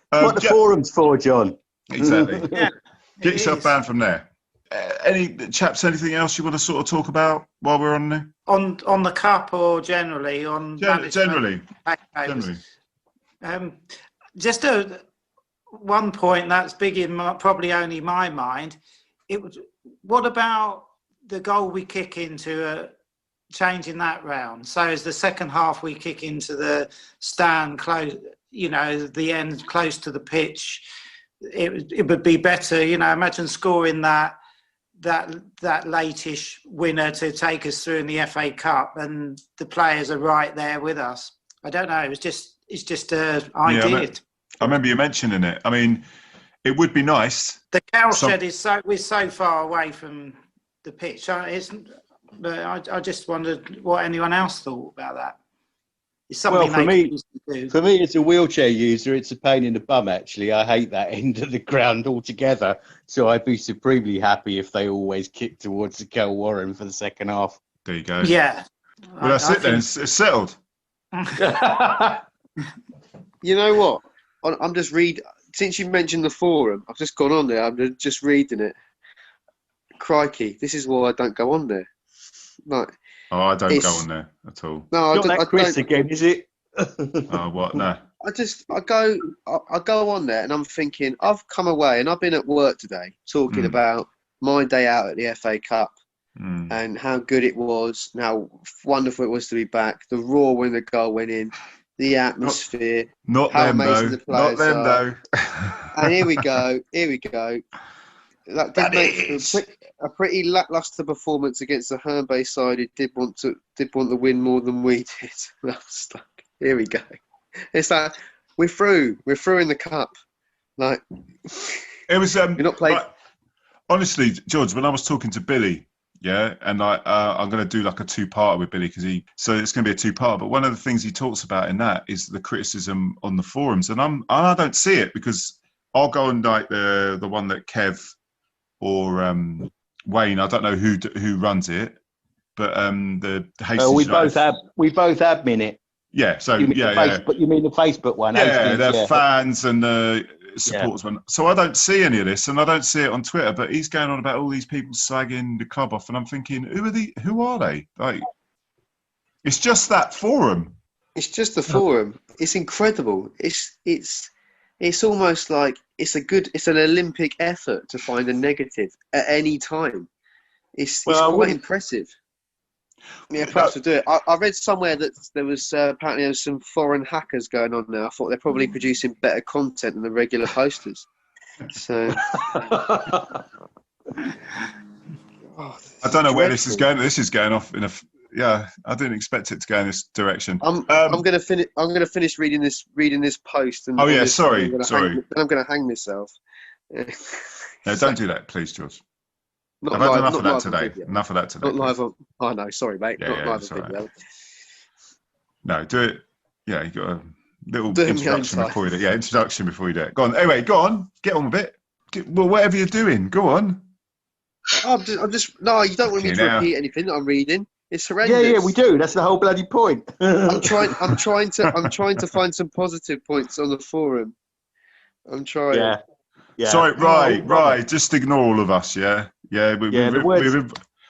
[SPEAKER 11] What the forum's for, John?
[SPEAKER 2] Exactly.
[SPEAKER 9] Yeah,
[SPEAKER 2] Get yourself banned from there. Anything else you want to sort of talk about while we're on there?
[SPEAKER 9] On the cup or generally on
[SPEAKER 2] generally.
[SPEAKER 9] Just one point that's big in probably only my mind. What about the goal we kick into changing that round? So as the second half we kick into the stand close, the end close to the pitch, it would be better. Imagine scoring that late-ish winner to take us through in the FA Cup, and the players are right there with us. I don't know. It's just an idea.
[SPEAKER 2] I remember you mentioning it. I mean, it would be nice.
[SPEAKER 9] The cowshed we're so far away from the pitch. But I just wondered what anyone else thought about that. It's something
[SPEAKER 11] for me, as a wheelchair user, it's a pain in the bum. Actually, I hate that end of the ground altogether. So I'd be supremely happy if they always kicked towards the Kel Warren for the second half.
[SPEAKER 2] There you go.
[SPEAKER 9] Yeah.
[SPEAKER 2] Well, that's it then. It's settled.
[SPEAKER 10] You know what? I'm just reading. Since you mentioned the forum, I've just gone on there. I'm just reading it. Crikey, this is why I don't go on there. Like,
[SPEAKER 2] I don't go on there at all.
[SPEAKER 10] No,
[SPEAKER 11] Not that Chris again, is it?
[SPEAKER 2] Oh, what? No.
[SPEAKER 10] I go on there and I'm thinking, I've come away and I've been at work today talking about my day out at the FA Cup and how good it was, and how wonderful it was to be back. The roar when the goal went in, the atmosphere,
[SPEAKER 2] not
[SPEAKER 10] how
[SPEAKER 2] them
[SPEAKER 10] amazing
[SPEAKER 2] though.
[SPEAKER 10] the players
[SPEAKER 2] Not them
[SPEAKER 10] are.
[SPEAKER 2] though.
[SPEAKER 10] And here we go. That did make a pretty lacklustre performance against the Herne-based side. It did want the win more than we did. That's like, here we go. It's like we're through in the cup. Like
[SPEAKER 2] it was.
[SPEAKER 10] You're not playing.
[SPEAKER 2] Honestly, George, when I was talking to Billy, and I'm going to do like a 2-part with Billy so it's going to be a 2-part. But one of the things he talks about in that is the criticism on the forums, and I don't see it because I'll go on like the one that Kev or Wayne, I don't know who runs it, but the Hastings
[SPEAKER 11] we both admin it.
[SPEAKER 2] Yeah, so
[SPEAKER 11] you mean the Facebook one?
[SPEAKER 2] Yeah, they're fans and the supporters one. So I don't see any of this, and I don't see it on Twitter. But he's going on about all these people slagging the club off, and I'm thinking, who are they? Like, it's just that forum.
[SPEAKER 10] It's just the forum. It's incredible. It's almost like it's an Olympic effort to find a negative at any time. It's quite impressive. Yeah, perhaps we'll do it. I read somewhere that there was apparently some foreign hackers going on now. I thought they're probably producing better content than the regular posters. So
[SPEAKER 2] I don't know where this is going. This is going off in a. Yeah, I didn't expect it to go in this direction.
[SPEAKER 10] I'm going to finish reading this post. And
[SPEAKER 2] sorry.
[SPEAKER 10] Then I'm going to hang myself.
[SPEAKER 2] No, don't do that, please, George.
[SPEAKER 10] I've
[SPEAKER 2] had enough of that today. Enough of that today.
[SPEAKER 10] Not live on. Oh no, sorry, mate. Not live on video.
[SPEAKER 2] Right. No, do it. Yeah, you got a little introduction before you do it. Yeah, introduction before you do it. Go on. Anyway, go on. Get on with it. Well, whatever you're doing, go on.
[SPEAKER 10] I'm just. No, you don't want me to repeat anything that I'm reading. It's horrendous.
[SPEAKER 11] Yeah, we do. That's the whole bloody point.
[SPEAKER 10] I'm trying to find some positive points on the forum. I'm trying.
[SPEAKER 11] Yeah.
[SPEAKER 2] Sorry, right. Just ignore all of us. Yeah.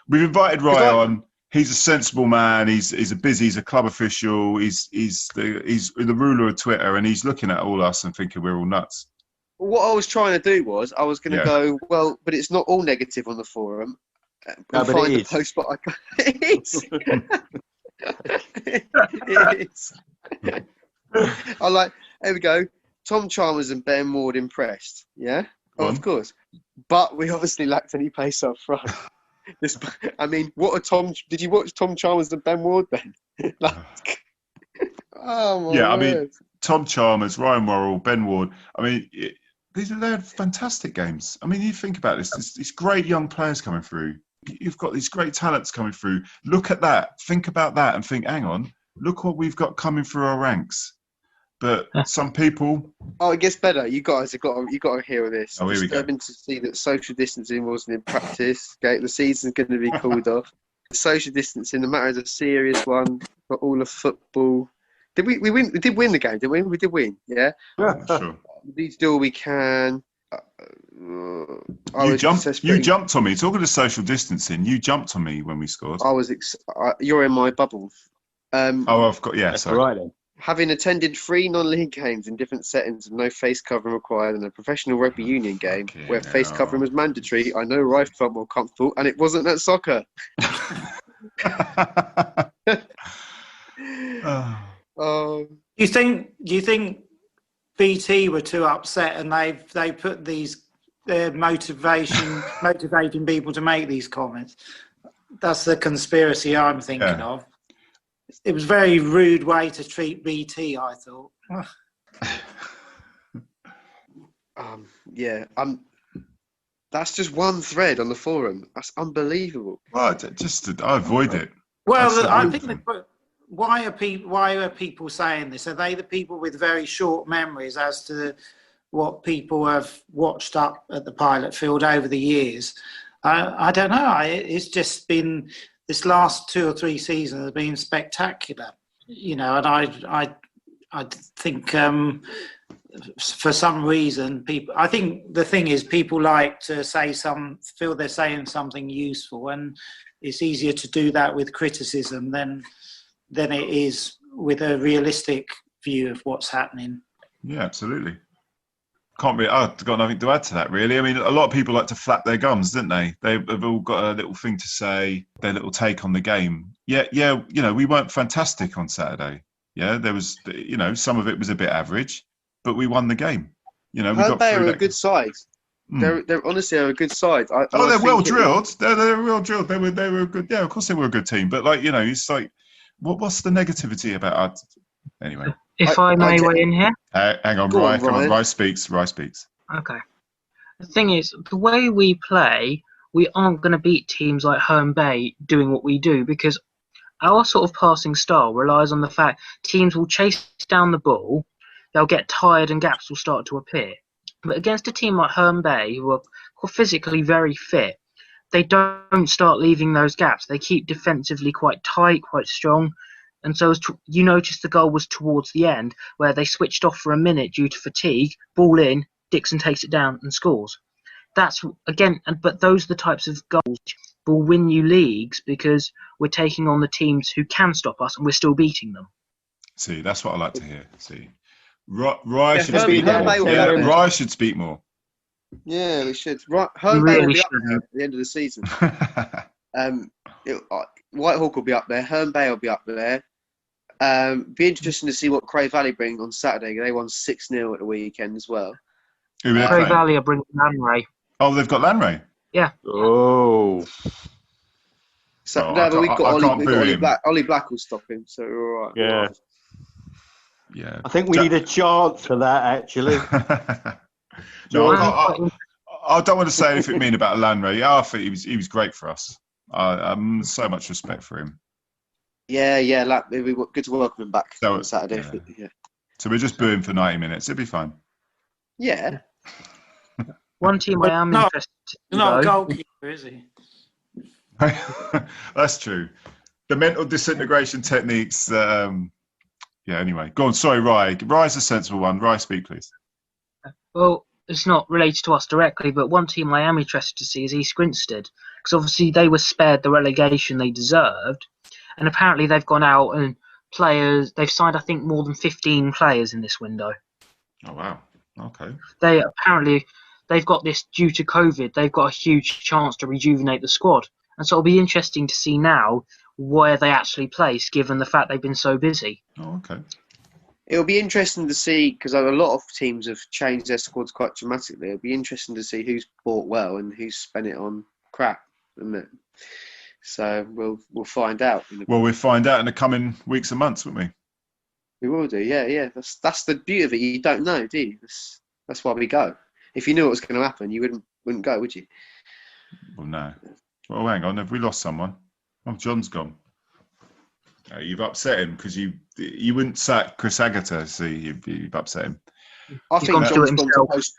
[SPEAKER 2] We've invited
[SPEAKER 10] 'Cause
[SPEAKER 2] Rye
[SPEAKER 10] I-
[SPEAKER 2] on. He's a sensible man. He's a club official. He's the ruler of Twitter, and he's looking at all us and thinking we're all nuts.
[SPEAKER 10] What I was trying to do was I was going to go, well, but it's not all negative on the forum.
[SPEAKER 11] No,
[SPEAKER 10] And
[SPEAKER 11] but
[SPEAKER 10] find
[SPEAKER 11] it
[SPEAKER 10] the
[SPEAKER 11] is.
[SPEAKER 10] post, but I can't. It is. It is. I like. There we go. Tom Chalmers and Ben Ward impressed. Yeah, of course. But we obviously lacked any pace up front. I mean, did you watch Tom Chalmers and Ben Ward then? Oh my
[SPEAKER 2] yeah, I
[SPEAKER 10] word.
[SPEAKER 2] mean, Tom Chalmers, Ryan Worrell, Ben Ward. I mean, they're fantastic games. I mean, you think about this. These great young players coming through. You've got these great talents coming through. Look at that. Think about that and think, hang on, look what we've got coming through our ranks. But some people...
[SPEAKER 10] Oh, it gets better. You guys have got to hear this.
[SPEAKER 2] Oh, here we go.
[SPEAKER 10] Disturbing to see that social distancing wasn't in practice. Okay, the season's going to be called off. The social distancing, the matter is a serious one for all of football. Did we win? We did win the game, didn't we? We did win, yeah?
[SPEAKER 2] Sure.
[SPEAKER 10] We need to do all we can.
[SPEAKER 2] You jumped on me. Talking to social distancing, you jumped on me when we scored.
[SPEAKER 10] You're in my bubble.
[SPEAKER 2] I've got... Yeah,
[SPEAKER 11] That's
[SPEAKER 2] sorry.
[SPEAKER 11] all right then.
[SPEAKER 10] Having attended 3 non-league games in different settings with no face covering required and a professional rugby union game where face covering was mandatory, I know Rye felt more comfortable, and it wasn't at soccer.
[SPEAKER 9] Do you think BT were too upset and they put these motivating people to make these comments? That's the conspiracy I'm thinking of. It was a very rude way to treat BT, I thought.
[SPEAKER 10] That's just one thread on the forum. That's unbelievable.
[SPEAKER 2] Well, I avoid it.
[SPEAKER 9] Well, I think why are people saying this? Are they the people with very short memories as to what people have watched up at the pilot field over the years? I don't know. It's just been this last 2 or 3 seasons have been spectacular, and I think for some reason I think the thing is people like to feel they're saying something useful, and it's easier to do that with criticism than it is with a realistic view of what's happening.
[SPEAKER 2] Yeah, absolutely. I've got nothing to add to that, really. I mean, a lot of people like to flap their gums, don't they? They've all got a little thing to say, their little take on the game. Yeah, we weren't fantastic on Saturday. Yeah, there was, some of it was a bit average, but we won the game. We got
[SPEAKER 10] Bay
[SPEAKER 2] through
[SPEAKER 10] are a
[SPEAKER 2] that.
[SPEAKER 10] good side. They're honestly a good side.
[SPEAKER 2] They're well drilled. They're well drilled. They were a good. Yeah, of course they were a good team. But it's like, what's the negativity about our... Anyway.
[SPEAKER 8] If I may weigh in here.
[SPEAKER 2] Hang on, Rye. Come on, Rye speaks.
[SPEAKER 8] Okay. The thing is, the way we play, we aren't going to beat teams like Herne Bay doing what we do, because our sort of passing style relies on the fact teams will chase down the ball, they'll get tired and gaps will start to appear. But against a team like Herne Bay, who are physically very fit, they don't start leaving those gaps. They keep defensively quite tight, quite strong. And so, you notice the goal was towards the end, where they switched off for a minute due to fatigue, ball in, Dixon takes it down and scores. But those are the types of goals which will win you leagues, because we're taking on the teams who can stop us and we're still beating them.
[SPEAKER 2] See, that's what I like to hear. See, Rye should speak
[SPEAKER 10] Herne
[SPEAKER 2] more.
[SPEAKER 10] Bay will be
[SPEAKER 2] Rye should speak more.
[SPEAKER 10] Yeah, we should. Herne Bay will be up there at the end of the season. Whitehawk will be up there. Herne Bay will be up there. Be interesting to see what Cray Valley bring on Saturday. They won 6-0 at the weekend as well.
[SPEAKER 8] Cray Valley are bringing Lanray.
[SPEAKER 2] Oh, they've got Lanray?
[SPEAKER 8] Yeah.
[SPEAKER 11] Oh.
[SPEAKER 10] So, but we've got Ollie Black. Ollie Black will stop him, so we're all right.
[SPEAKER 11] Yeah.
[SPEAKER 2] Yeah.
[SPEAKER 11] I think we need a chance for that, actually.
[SPEAKER 2] No, I don't want to say anything mean about Lanray. I think he was great for us. So much respect for him.
[SPEAKER 10] Yeah, it'd be good to welcome him back on Saturday. Yeah.
[SPEAKER 2] So we're just booing for 90 minutes. It'll be fine.
[SPEAKER 10] Yeah.
[SPEAKER 8] One team I am interested in.
[SPEAKER 9] Not a goalkeeper, is he?
[SPEAKER 2] That's true. The mental disintegration techniques. Anyway, go on. Sorry, Rye. Rye's a sensible one. Rye, speak, please.
[SPEAKER 8] Well, it's not related to us directly, but one team I am interested to see is East Grinstead, because obviously they were spared the relegation they deserved, and apparently they've gone out and they've signed I think more than 15 players in this window.
[SPEAKER 2] Oh wow, okay.
[SPEAKER 8] They've got this due to COVID. They've got a huge chance to rejuvenate the squad, and so it'll be interesting to see now where they actually place, given the fact they've been so busy.
[SPEAKER 2] Oh, okay.
[SPEAKER 10] It'll be interesting to see, because a lot of teams have changed their squads quite dramatically. It'll be interesting to see who's bought well and who's spent it on crap, isn't it? So we'll find out.
[SPEAKER 2] Well, we'll find out in the coming weeks and months, won't we?
[SPEAKER 10] We will do, yeah. That's the beauty of it. You don't know, do you? That's why we go. If you knew what was going to happen, you wouldn't go, would you?
[SPEAKER 2] Well, no. Well, hang on. Have we lost someone? Oh, John's gone. You've upset him because you wouldn't sack Chris Agata. See, you've upset him.
[SPEAKER 10] I think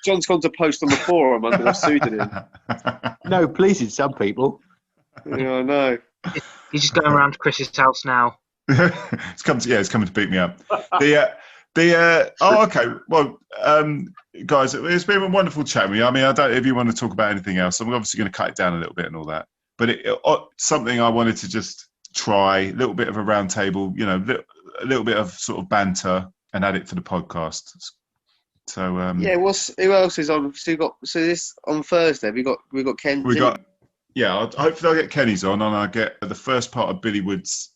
[SPEAKER 10] John's gone to post on the forum under a pseudonym.
[SPEAKER 11] No, pleasing some people.
[SPEAKER 10] Yeah, I know.
[SPEAKER 8] He's just going around to Chris's house now.
[SPEAKER 2] It's coming to beat me up. Okay. Well, guys, it's been a wonderful chat with you. I mean, I don't know if you want to talk about anything else. I'm obviously going to cut it down a little bit and all that. But something I wanted to just try, a little bit of a round table, a little bit of sort of banter, and add it for the podcast. So
[SPEAKER 10] who else is on? So this on Thursday. We got Ken.
[SPEAKER 2] Hopefully I'll get Kenny's on, and I'll get the first part of Billy Wood's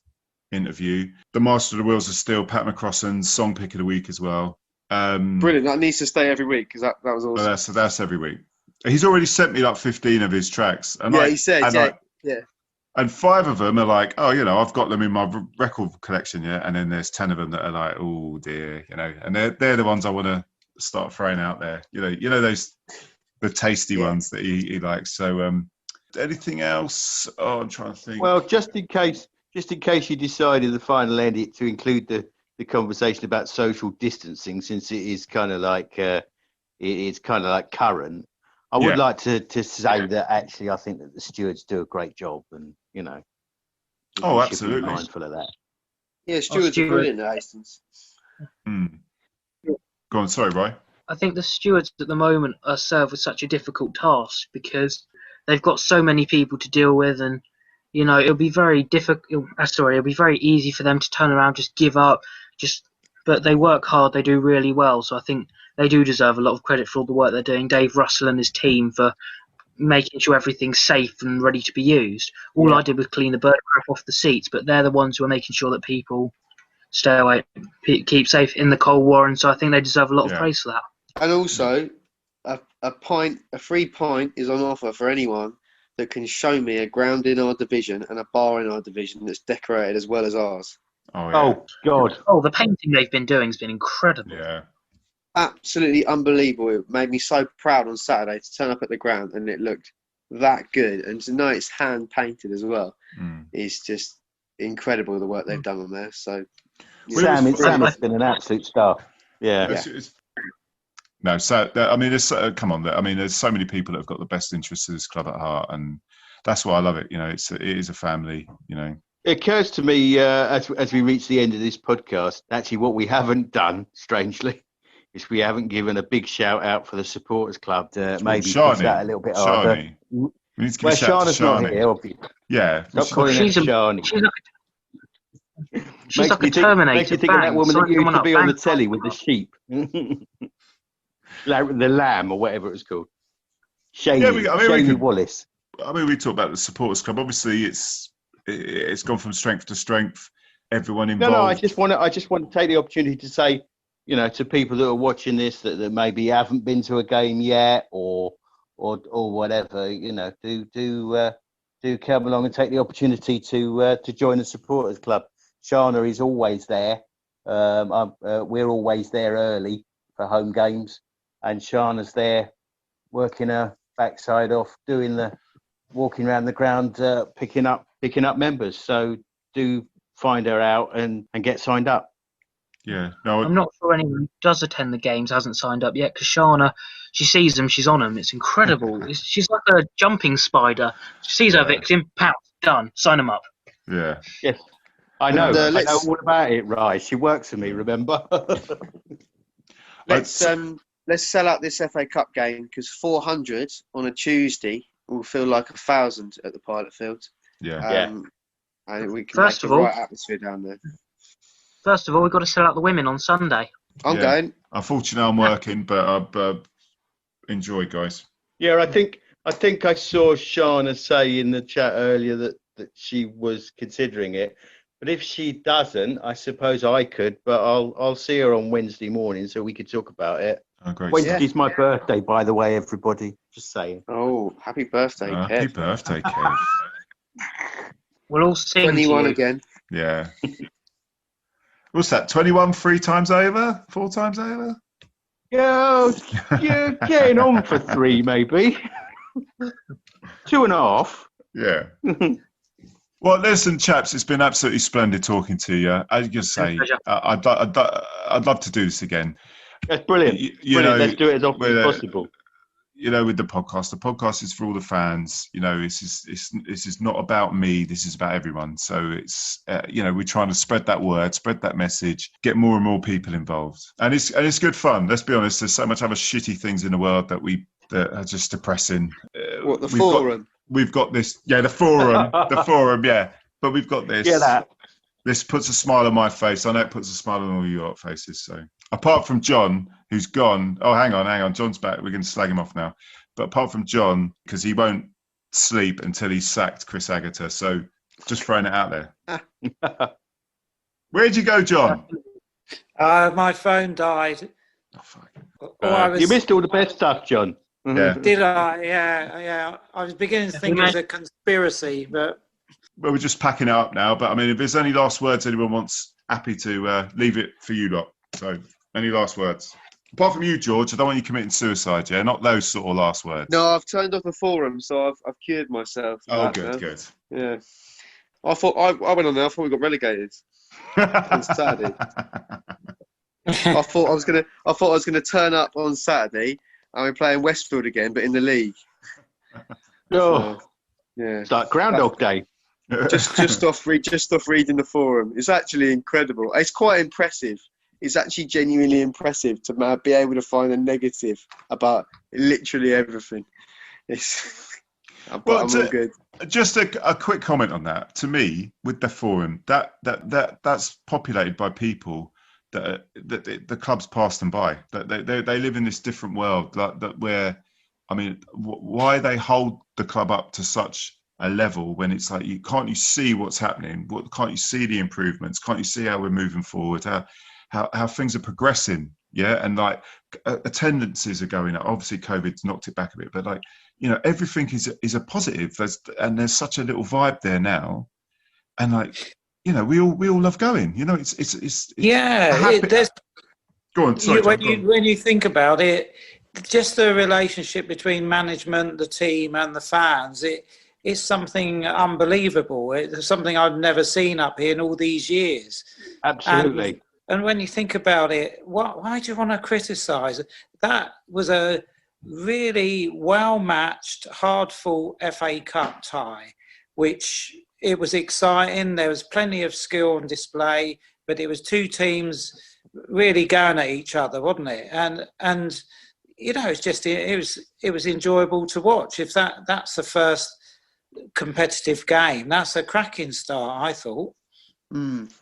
[SPEAKER 2] interview. The Master of the Wheels of Steel, Pat McCrosson's song pick of the week as well.
[SPEAKER 10] Brilliant. That needs to stay every week because that was awesome.
[SPEAKER 2] Well, that's every week. He's already sent me like 15 of his tracks. And
[SPEAKER 10] he said, yeah.
[SPEAKER 2] And 5 of them are like, I've got them in my record collection, yeah. And then there's 10 of them that are like, oh dear, and they're the ones I want to start throwing out there. Those the tasty ones that he likes. So anything else? Oh, I'm trying to think.
[SPEAKER 11] Well, just in case you decided the final edit to include the conversation about social distancing, since it is kind of like current. I would like to say that actually I think that the stewards do a great job, and
[SPEAKER 2] absolutely
[SPEAKER 11] be mindful of that.
[SPEAKER 10] Yeah, stewards are brilliant at Hastings.
[SPEAKER 2] Go on, sorry, Roy.
[SPEAKER 8] I think the stewards at the moment are served with such a difficult task because they've got so many people to deal with, and it'll be very difficult. It'll be very easy for them to turn around, just give up, but they work hard. They do really well, so I think they do deserve a lot of credit for all the work they're doing. Dave Russell and his team for making sure everything's safe and ready to be used. All I did was clean the bird crap off the seats, but they're the ones who are making sure that people stay away, keep safe in the Cold War, and so I think they deserve a lot of praise for that.
[SPEAKER 10] And also, a free pint is on offer for anyone that can show me a ground in our division and a bar in our division that's decorated as well as ours.
[SPEAKER 11] Oh God!
[SPEAKER 8] Oh, the painting they've been doing has been incredible.
[SPEAKER 2] Yeah.
[SPEAKER 10] Absolutely unbelievable. It made me so proud on Saturday to turn up at the ground and it looked that good. And to know it's hand painted as well is just incredible, the work they've done on there. So
[SPEAKER 11] Sam has been an absolute star. Yeah.
[SPEAKER 2] There's come on. I mean, there's so many people that have got the best interests of this club at heart, and that's why I love it. It is a family. It
[SPEAKER 11] occurs to me as we reach the end of this podcast, actually, what we haven't done, strangely, is we haven't given a big shout out for the supporters club to maybe push that a little bit harder. Shana's not here, obviously.
[SPEAKER 2] Yeah,
[SPEAKER 11] not calling her Shani.
[SPEAKER 8] She's like a Terminator.
[SPEAKER 11] Makes you think of that woman that used to be on the telly with the sheep. The lamb or whatever it was called. Shani Wallace.
[SPEAKER 2] I mean, we talk about the supporters club. Obviously, it's gone from strength to strength. Everyone involved.
[SPEAKER 11] No, I just want to take the opportunity to say, to people that are watching this that maybe haven't been to a game yet or whatever, do come along and take the opportunity to join the supporters club. Shana is always there. We're always there early for home games, and Shana's there working her backside off, walking around the ground, picking up members. So do find her out and get signed up.
[SPEAKER 2] Yeah, no,
[SPEAKER 8] I'm not sure anyone who does attend the games hasn't signed up yet, because Shana, she sees them, she's on them. It's incredible. She's like a jumping spider. She sees her victim, pounce, done, sign them up.
[SPEAKER 2] Yeah.
[SPEAKER 11] Yes, I know. I know all about it, right? She works for me, remember?
[SPEAKER 10] Let's sell out this FA Cup game, because 400 on a Tuesday will feel like 1,000 at the Pilot Field.
[SPEAKER 2] Yeah.
[SPEAKER 10] And we can
[SPEAKER 8] First
[SPEAKER 10] make
[SPEAKER 8] of
[SPEAKER 10] a
[SPEAKER 8] all-
[SPEAKER 10] right atmosphere down there.
[SPEAKER 8] First of all, we've got to sell out the women on Sunday.
[SPEAKER 10] I'm going.
[SPEAKER 2] Unfortunately, I'm working, but enjoy, guys.
[SPEAKER 11] Yeah, I think I saw Shana say in the chat earlier that she was considering it. But if she doesn't, I suppose I could. But I'll see her on Wednesday morning so we could talk about it.
[SPEAKER 2] Oh, great.
[SPEAKER 11] Wednesday's my birthday, by the way, everybody. Just saying.
[SPEAKER 10] Oh, happy birthday, Kev.
[SPEAKER 2] Happy birthday, Kev.
[SPEAKER 8] We'll all sing
[SPEAKER 10] 21
[SPEAKER 8] to you.
[SPEAKER 10] again.
[SPEAKER 2] Yeah. What's that? 21 3 times over? 4 times over?
[SPEAKER 11] Yeah, you're getting on for 3, maybe. 2.5.
[SPEAKER 2] Yeah. Well, listen, chaps, it's been absolutely splendid talking to you. I just say, I'd love to do this again.
[SPEAKER 11] That's brilliant.
[SPEAKER 2] Brilliant.
[SPEAKER 11] Let's do it as often as possible.
[SPEAKER 2] With the podcast is for all the fans. This is not about me. This is about everyone. So it's we're trying to spread that word, spread that message, get more and more people involved, and it's good fun. Let's be honest. There's so much other shitty things in the world that are just depressing.
[SPEAKER 10] What, the forum?
[SPEAKER 2] We've got this. Yeah, the forum. The forum. Yeah, but we've got this.
[SPEAKER 11] Yeah, that.
[SPEAKER 2] This puts a smile on my face. I know it puts a smile on all your faces. So apart from John, who's gone. Oh, hang on. John's back. We're going to slag him off now. But apart from John, because he won't sleep until he's sacked Chris Agata. So just throwing it out there. Where'd you go, John?
[SPEAKER 9] My phone died.
[SPEAKER 2] Oh, fuck.
[SPEAKER 11] You missed all the best stuff, John.
[SPEAKER 2] Yeah.
[SPEAKER 9] Did I? Yeah. I was beginning to think it was a conspiracy, but...
[SPEAKER 2] Well, we're just packing it up now. But, I mean, if there's any last words anyone wants, happy to leave it for you lot. So, any last words? Apart from you, George, I don't want you committing suicide, yeah? Not those sort of last words.
[SPEAKER 10] No, I've turned off the forum, so I've cured myself.
[SPEAKER 2] Oh, good.
[SPEAKER 10] Yeah. I thought I went on there. I thought we got relegated on Saturday. I thought I was gonna turn up on Saturday and we're playing Westfield again, but in the league.
[SPEAKER 11] Oh,
[SPEAKER 10] yeah.
[SPEAKER 11] It's like Groundhog Day.
[SPEAKER 10] Just off reading the forum. It's actually incredible. It's quite impressive. It's actually genuinely impressive to be able to find a negative about literally everything. I'm all good.
[SPEAKER 2] Just a quick comment on that. To me, with the forum, that's populated by people that the club's passed them by. That they live in this different world where, I mean, why they hold the club up to such a level when it's like can't you see what's happening? Can't you see the improvements? Can't you see how we're moving forward? How things are progressing? Yeah, and like attendances are going up. Obviously, COVID's knocked it back a bit, but everything is a positive. There's such a little vibe there now, and we all love going. It's
[SPEAKER 9] yeah.
[SPEAKER 2] Go on. Sorry,
[SPEAKER 9] when you think about it, just the relationship between management, the team, and the fans, it's something unbelievable. It's something I've never seen up here in all these years.
[SPEAKER 11] Absolutely.
[SPEAKER 9] And when you think about it, why do you want to criticise? That was a really well-matched, hard-fought FA Cup tie, which it was exciting. There was plenty of skill on display, but it was two teams really going at each other, wasn't it? And it's just it was enjoyable to watch. If that's the first competitive game, that's a cracking start, I thought.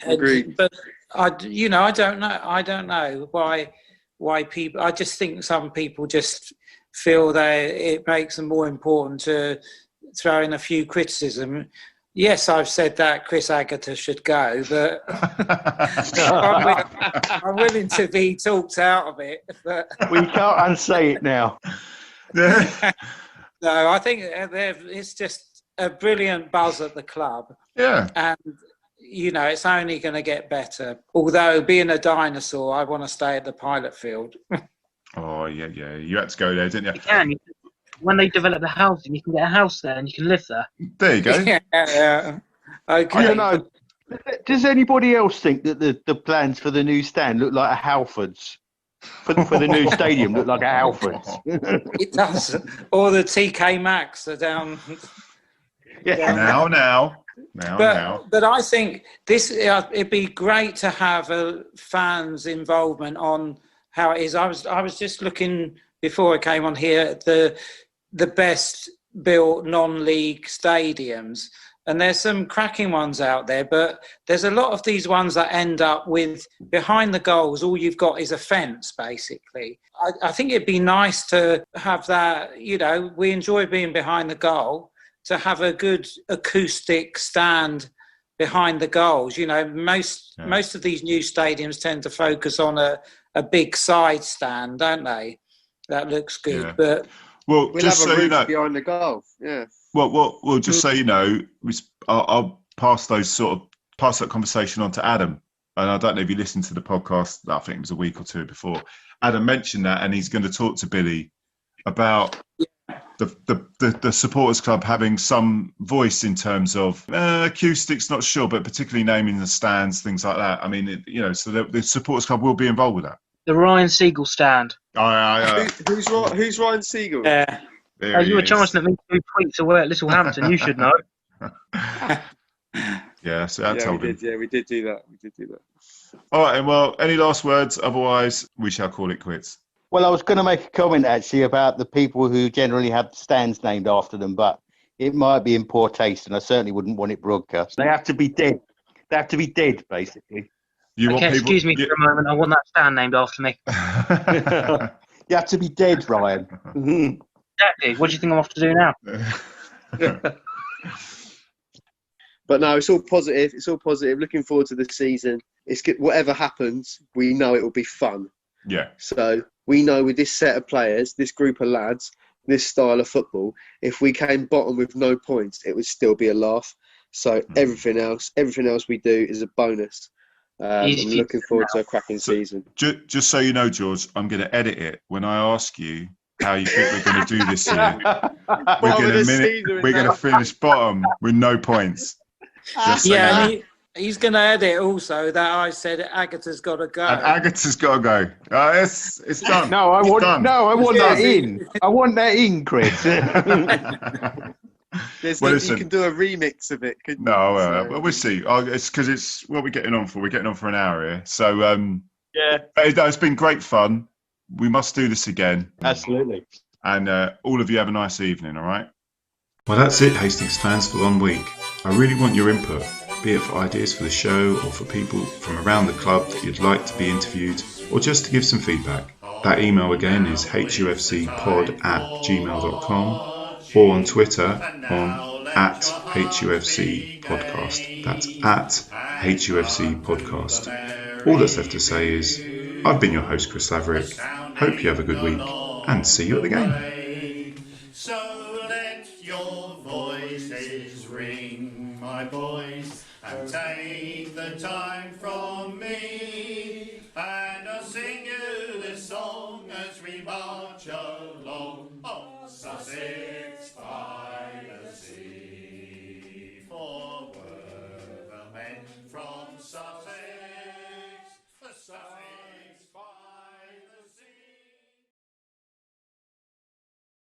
[SPEAKER 10] Agreed.
[SPEAKER 9] But I don't know why people. I just think some people just feel that it makes them more important to throw in a few criticism. Yes, I've said that Chris Agata should go, but I'm willing to be talked out of it. But
[SPEAKER 11] we can't unsay it now.
[SPEAKER 9] No, I think it's just a brilliant buzz at the club.
[SPEAKER 2] Yeah,
[SPEAKER 9] and it's only going to get better. Although, being a dinosaur, I want to stay at the Pilot Field.
[SPEAKER 2] Oh, yeah. You had to go there, didn't you?
[SPEAKER 8] You can. When they develop the housing, you can get a house there and you can live there.
[SPEAKER 2] There you go.
[SPEAKER 9] Yeah. Okay.
[SPEAKER 11] I don't know. Does anybody else think that the plans for the new stand look like a Halfords? For the new stadium look like a Halfords?
[SPEAKER 9] It does. Or the TK Maxx are down...
[SPEAKER 11] Yeah.
[SPEAKER 2] Now.
[SPEAKER 9] But I think it'd be great to have a fans' involvement on how it is. I was just looking before I came on here at the best built non-league stadiums. And there's some cracking ones out there, but there's a lot of these ones that end up with behind the goals, all you've got is a fence, basically. I think it'd be nice to have that, you know, we enjoy being behind the goal, to have a good acoustic stand behind the goals. You know, most of these new stadiums tend to focus on a big side stand, don't they? That looks good, but...
[SPEAKER 2] Well,
[SPEAKER 10] we'll
[SPEAKER 2] just
[SPEAKER 10] have a
[SPEAKER 2] so you
[SPEAKER 10] roof
[SPEAKER 2] know,
[SPEAKER 10] behind the goal, yeah.
[SPEAKER 2] Well, just so you know, I'll pass that conversation on to Adam. And I don't know if you listened to the podcast, I think it was a week or two before. Adam mentioned that, and he's going to talk to Billy about the supporters club having some voice in terms of acoustics, not sure, but particularly naming the stands, things like that. I mean, so the supporters club will be involved with that.
[SPEAKER 8] The Ryan Segal stand.
[SPEAKER 10] Who's Ryan Segal?
[SPEAKER 9] Yeah.
[SPEAKER 8] You were charging at me 2 tweets away at Littlehampton. You should know.
[SPEAKER 2] Yeah, so I told him.
[SPEAKER 10] We did do that.
[SPEAKER 2] All right, well, any last words? Otherwise, we shall call it quits.
[SPEAKER 11] Well, I was going to make a comment actually about the people who generally have stands named after them, but it might be in poor taste, and I certainly wouldn't want it broadcast. They have to be dead. They have to be dead, basically.
[SPEAKER 8] Excuse me for a moment. I want that stand named after me.
[SPEAKER 11] You have to be dead, Ryan.
[SPEAKER 8] Exactly. What do you think I'm off to do now?
[SPEAKER 10] But no, it's all positive. It's all positive. Looking forward to the season. It's good. Whatever happens, we know it will be fun.
[SPEAKER 2] Yeah. So
[SPEAKER 10] we know with this set of players, this group of lads, this style of football, if we came bottom with no points, it would still be a laugh. So everything else we do is a bonus. I'm looking forward to a cracking season.
[SPEAKER 2] Just so you know, George, I'm going to edit it when I ask you how you think we're going to do this year. We're going to finish bottom with no points.
[SPEAKER 9] He's going to edit also that I said Agatha's got to go.
[SPEAKER 2] And Agatha's got to go. It's done.
[SPEAKER 11] No, I want that in. I want that in, Chris.
[SPEAKER 10] You can do a remix of it.
[SPEAKER 2] Well, we'll see. It's because it's what we're getting on for. We're getting on for an hour here. So, it's been great fun. We must do this again.
[SPEAKER 11] Absolutely.
[SPEAKER 2] And all of you have a nice evening, all right?
[SPEAKER 1] Well, that's it, Hastings fans, for 1 week. I really want your input, be it for ideas for the show or for people from around the club that you'd like to be interviewed, or just to give some feedback. That email again is hufcpod@gmail.com, or on Twitter on @HUFCpodcast. That's @HUFCpodcast. All that's left to say is, I've been your host, Chris Laverick. Hope you have a good week, and see you at the game.
[SPEAKER 12] So let your voices ring, my boys, and take the time from me, and I'll sing you this song as we march along. Oh, Sussex.